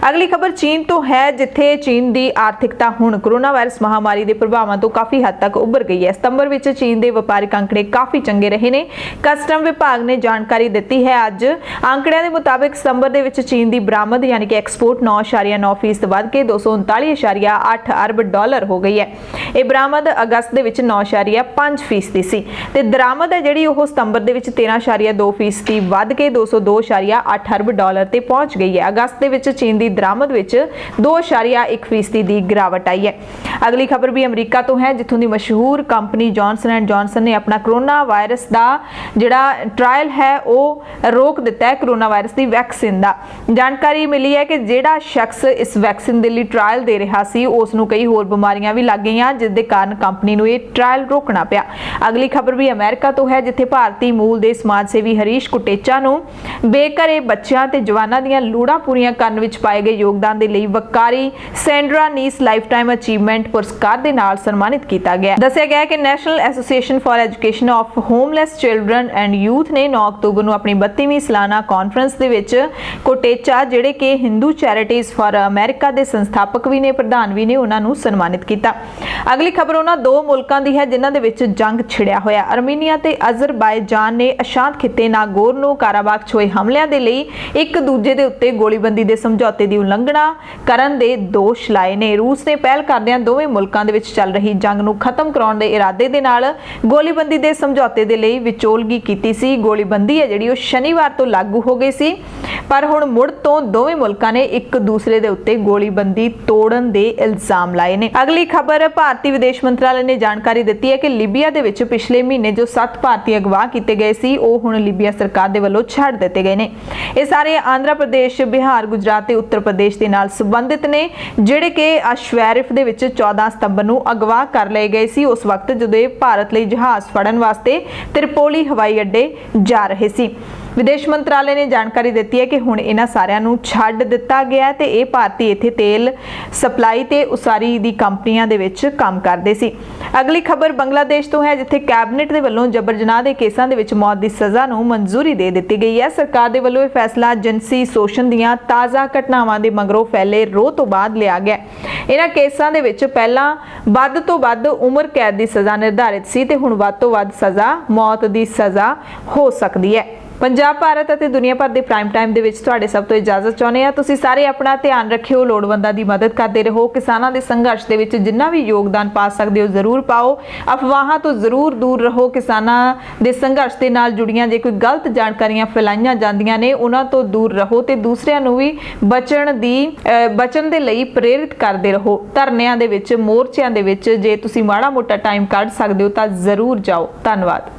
ਅਗਲੀ ਖਬਰ ਚੀਨ ਤੋਂ ਹੈ, ਜਿੱਥੇ ਚੀਨ ਦੀ ਆਰਥਿਕਤਾ ਹੁਣ ਕੋਰੋਨਾ ਵਾਇਰਸ ਮਹਾਮਾਰੀ ਦੇ ਪ੍ਰਭਾਵਾਂ ਤੋਂ ਕਾਫੀ ਹੱਦ ਤੱਕ ਉੱਭਰ ਗਈ ਹੈ। ਸਤੰਬਰ ਵਿੱਚ ਚੀਨ ਦੇ ਵਪਾਰਿਕ ਅੰਕੜੇ ਕਾਫੀ ਚੰਗੇ ਰਹੇ ਨੇ। ਕਸਟਮ ਵਿਭਾਗ ਨੇ ਜਾਣਕਾਰੀ ਦਿੱਤੀ ਹੈ ਅੱਜ। ਅੰਕੜਿਆਂ ਦੇ ਮੁਤਾਬਿਕ ਸਤੰਬਰ ਦੇ ਵਿੱਚ ਚੀਨ ਦੀ ਬਰਾਮਦ ਯਾਨੀ ਕਿ ਐਕਸਪੋਰਟ 9.9% ਵੱਧ ਕੇ 239.8 ਅਰਬ ਡਾਲਰ ਹੋ ਗਈ ਹੈ। ਇਹ ਬਰਾਮਦ ਅਗਸਤ ਦੇ ਵਿੱਚ 9.5% ਸੀ ਤੇ ਦਰਾਮਦ ਹੈ ਜਿਹੜੀ ਉਹ ਸਤੰਬਰ ਦੇ ਵਿੱਚ 13.2% ਵੱਧ ਕੇ 202.8 ਅਰਬ ਡਾਲਰ ਤੇ ਪਹੁੰਚ ਗਈ ਹੈ। ਅਗਸਤ ਦੇ ਵਿੱਚ ਚੀਨ ਦੀ ਦਰਾਮਦ ਵਿੱਚ 2.1% ਦੀ ਗਿਰਾਵਟ ਆਈ ਹੈ। ਅਗਲੀ ਖਬਰ ਵੀ ਅਮਰੀਕਾ ਤੋਂ ਹੈ, ਜਿੱਥੋਂ ਦੀ ਮਸ਼ਹੂਰ ਕੰਪਨੀ ਜੌਨਸਨ ਐਂਡ ਜੌਨਸਨ ਨੇ ਆਪਣਾ ਕੋਰੋਨਾ ਵਾਇਰਸ ਦਾ ਜਿਹੜਾ ਟ੍ਰਾਇਲ ਹੈ ਉਹ ਰੋਕ ਦਿੱਤਾ ਹੈ। ਕੋਰੋਨਾ ਵਾਇਰਸ ਦੀ ਵੈਕਸੀਨ ਦਾ ਜਾਣਕਾਰੀ ਮਿਲੀ ਹੈ ਕਿ ਜਿਹੜਾ ਸ਼ਖਸ ਇਸ ਵੈਕਸੀਨ ਦੇ ਲਈ ਟ੍ਰਾਇਲ ਦੇ ਰਿਹਾ ਸੀ ਉਸ ਨੂੰ ਕਈ ਹੋਰ ਬਿਮਾਰੀਆਂ ਵੀ ਲੱਗ ਗਈਆਂ, ਜਿਸ ਦੇ ਕਾਰਨ ਕੰਪਨੀ ਨੂੰ ਇਹ ਟ੍ਰਾਇਲ ਰੋਕਣਾ ਪਿਆ। ਅਗਲੀ ਖਬਰ ਵੀ ਅਮਰੀਕਾ ਤੋਂ ਹੈ, ਜਿੱਥੇ ਭਾਰਤੀ ਮੂਲ ਦੇ ਸਮਾਜ ਸੇਵੀ ਹਰੀਸ਼ ਕੁਟੇਚਾ ਨੂੰ ਬੇਘਰੇ ਬੱਚਿਆਂ ਤੇ ਜਵਾਨਾਂ ਦੀਆਂ ਲੋੜਾਂ ਪੂਰੀਆਂ ਕਰਨ ਵਿੱਚ ਪਾਏ ਗਏ ਯੋਗਦਾਨ ਦੇ ਲਈ ਵਕਾਰੀ ਸੈਂਡਰਾ ਨੀਸ ਲਾਈਫਟਾਈਮ ਅਚੀਵਮੈਂਟ ਪੁਰਸਕਾਰ ਦੇ ਨਾਲ ਸਨਮਾਨਿਤ ਕੀਤਾ ਗਿਆ। ਦੱਸਿਆ ਗਿਆ ਕਿ national association for education of homeless children and youth ਨੇ 9 ਅਕਤੂਬਰ ਨੂੰ ਆਪਣੀ 32ਵੀਂ ਸਾਲਾਨਾ ਕਾਨਫਰੰਸ ਦੇ ਵਿੱਚ ਕੋਟੇਚਾ, ਜਿਹੜੇ ਕਿ ਹਿੰਦੂ ਚੈਰਿਟੀਜ਼ ਫਾਰ ਅਮਰੀਕਾ ਦੇ ਸੰਸਥਾਪਕ ਵੀ ਨੇ, ਪ੍ਰਧਾਨ ਵੀ ਨੇ, ਉਹਨਾਂ ਨੂੰ ਸਨਮਾਨਿਤ ਕੀਤਾ। ਅਗਲੀ ਖਬਰ ਉਹਨਾਂ ਦੋ ਮੁਲਕਾਂ ਦੀ ਹੈ ਜਿਨ੍ਹਾਂ ਦੇ ਵਿੱਚ ਜੰਗ ਛਿੜਿਆ ਹੋਇਆ। ਅਰਮੀਨੀਆ ਤੇ ਅਜ਼ਰਬਾਈਜਾਨ ਨੇ ਅਸ਼ਾਂਤ ਖਿੱਤੇ ਨਾਗੋਰਨੋ ਕਾਰਾਬਾਖ 'ਚ ਹੋਏ ਹਮਲਿਆਂ ਦੇ ਲਈ ਇੱਕ ਦੂਜੇ ਦੇ ਉੱਤੇ ਗੋਲੀਬੰਦੀ ਦੇ ਸਮਝੌਤੇ ਦੀ ਉਲੰਘਣਾ ਕਰਨ ਦੇ ਦੋਸ਼ ਲਾਏ ਨੇ। ਰੂਸ ਨੇ ਪਹਿਲ ਕਰਦਿਆਂ ਦੋਵੇਂ ਮੁਲਕਾਂ ਦੇ ਵਿੱਚ ਚੱਲ ਰਹੀ ਜੰਗ ਨੂੰ ਖਤਮ ਕਰਾਉਣ ਦੇ ਇਰਾਦੇ ਦੇ ਨਾਲ ਗੋਲੀਬੰਦੀ ਦੇ ਸਮਝੌਤੇ ਦੇ ਲਈ ਵਿਚੋਲਗੀ ਕੀਤੀ ਸੀ। ਗੋਲੀਬੰਦੀ ਹੈ ਜਿਹੜੀ ਉਹ ਸ਼ਨੀਵਾਰ ਤੋਂ ਲਾਗੂ ਹੋ ਗਈ ਸੀ, ਪਰ ਹੁਣ ਮੁੜ ਤੋਂ ਦੋਵੇਂ ਮੁਲਕਾਂ ਨੇ ਇੱਕ ਦੂਸਰੇ ਦੇ ਉੱਤੇ ਗੋਲੀਬੰਦੀ ਤੋੜਨ ਦੇ ਇਲਜ਼ਾਮ ਲਾਏ ਨੇ। ਅਗਲੀ ਖਬਰ ਭਾਰਤੀ ਵਿਦੇਸ਼ ਮੰਤਰਾਲੇ ਨੇ ਜਾਣਕਾਰੀ ਦਿੱਤੀ ਹੈ ਕਿ ਲੀਬੀਆ ਦੇ ਵਿੱਚ ਪਿਛਲੇ ਮਹੀਨੇ ਜੋ 7 ਭਾਰਤੀ ਅਗਵਾ ਕੀਤੇ ਗਏ ਸੀ ਉਹ ਹੁਣ ਲੀਬੀਆ ਸਰਕਾਰ ਦੇ ਵੱਲੋਂ ਛੱਡ ਦਿੱਤੇ ਗਏ ਨੇ। ਇਹ ਸਾਰੇ ਆਂਧਰਾ ਪ੍ਰਦੇਸ਼, ਬਿਹਾਰ, ਗੁਜਰਾਤ ਤੇ ਉੱਤਰ ਪ੍ਰਦੇਸ਼ ਦੇ ਨਾਲ ਸੰਬੰਧਿਤ ਨੇ, ਜਿਹੜੇ ਕਿ ਅਸ਼ਵੈਰਿਫ ਦੇ ਵਿੱਚ 14 ਸਤੰਬਰ ਨੂੰ ਅਗਵਾ ਕਰ ਲਏ ਗਏ ਸੀ, ਉਸ ਵਕਤ ਜਦੋਂ ਇਹ ਭਾਰਤ ਲਈ ਜਹਾਜ਼ ਫੜਨ ਵਾਸਤੇ ਤ੍ਰਿਪੋਲੀ ਹਵਾਈ ਅੱਡੇ ਜਾ ਰਹੇ ਸੀ। ਵਿਦੇਸ਼ ਮੰਤਰਾਲੇ ਨੇ ਜਾਣਕਾਰੀ ਦਿੱਤੀ ਹੈ ਕਿ ਹੁਣ ਇਹਨਾਂ ਸਾਰਿਆਂ ਨੂੰ ਛੱਡ ਦਿੱਤਾ ਗਿਆ ਹੈ ਤੇ ਇਹ ਭਾਰਤੀ ਇੱਥੇ ਤੇਲ ਸਪਲਾਈ ਤੇ ਉਸਾਰੀ ਦੀ ਕੰਪਨੀਆਂ ਦੇ ਵਿੱਚ ਕੰਮ ਕਰਦੇ ਸੀ। ਅਗਲੀ ਖਬਰ ਬੰਗਲਾਦੇਸ਼ ਤੋਂ ਹੈ, ਜਿੱਥੇ ਕੈਬਨਿਟ ਦੇ ਵੱਲੋਂ ਜਬਰ ਜਨਾਹ ਦੇ ਕੇਸਾਂ ਦੇ ਵਿੱਚ ਮੌਤ ਦੀ ਸਜ਼ਾ ਨੂੰ ਮਨਜ਼ੂਰੀ ਦੇ ਦਿੱਤੀ ਗਈ ਹੈ। ਸਰਕਾਰ ਦੇ ਵੱਲੋਂ ਇਹ ਫੈਸਲਾ ਜਿਨਸੀ ਸ਼ੋਸ਼ਣ ਦੀਆਂ ਤਾਜ਼ਾ ਘਟਨਾਵਾਂ ਦੇ ਮਗਰੋਂ ਫੈਲੇ ਰੋਹ ਤੋਂ ਬਾਅਦ ਲਿਆ ਗਿਆ। ਇਹਨਾਂ ਕੇਸਾਂ ਦੇ ਵਿੱਚ ਪਹਿਲਾਂ ਵੱਧ ਤੋਂ ਵੱਧ ਉਮਰ ਕੈਦ ਦੀ ਸਜ਼ਾ ਨਿਰਧਾਰਿਤ ਸੀ ਤੇ ਹੁਣ ਵੱਧ ਤੋਂ ਵੱਧ ਸਜ਼ਾ ਮੌਤ ਦੀ ਸਜ਼ਾ ਹੋ ਸਕਦੀ ਹੈ। ਪੰਜਾਬ, ਭਾਰਤ ਅਤੇ ਦੁਨੀਆ ਭਰ ਦੇ ਪ੍ਰਾਈਮ ਟਾਈਮ ਦੇ ਵਿੱਚ ਤੁਹਾਡੇ ਸਭ ਤੋਂ ਇਜਾਜ਼ਤ ਚਾਹੁੰਦੇ ਆ। ਤੁਸੀਂ ਸਾਰੇ ਆਪਣਾ ਧਿਆਨ ਰੱਖਿਓ, ਲੋੜਵੰਦਾਂ ਦੀ ਮਦਦ ਕਰਦੇ ਰਹੋ। ਕਿਸਾਨਾਂ ਦੇ ਸੰਘਰਸ਼ ਦੇ ਵਿੱਚ ਜਿੰਨਾ ਵੀ ਯੋਗਦਾਨ ਪਾ ਸਕਦੇ ਹੋ ਜ਼ਰੂਰ ਪਾਓ। ਅਫਵਾਹਾਂ ਤੋਂ ਜ਼ਰੂਰ ਦੂਰ ਰਹੋ। ਕਿਸਾਨਾਂ ਦੇ ਸੰਘਰਸ਼ ਦੇ ਨਾਲ ਜੁੜੀਆਂ ਜੇ ਕੋਈ ਗਲਤ ਜਾਣਕਾਰੀਆਂ ਫੈਲਾਈਆਂ ਜਾਂਦੀਆਂ ਨੇ ਉਹਨਾਂ ਤੋਂ ਦੂਰ ਰਹੋ ਤੇ ਦੂਸਰਿਆਂ ਨੂੰ ਵੀ ਬਚਣ ਦੇ ਲਈ ਪ੍ਰੇਰਿਤ ਕਰਦੇ ਰਹੋ। ਧਰਨਿਆਂ ਦੇ ਵਿੱਚ, ਮੋਰਚਿਆਂ ਦੇ ਵਿੱਚ ਜੇ ਤੁਸੀਂ ਮਾੜਾ ਮੋਟਾ ਟਾਈਮ ਕੱਢ ਸਕਦੇ ਹੋ ਤਾਂ ਜ਼ਰੂਰ ਜਾਓ। ਧੰਨਵਾਦ।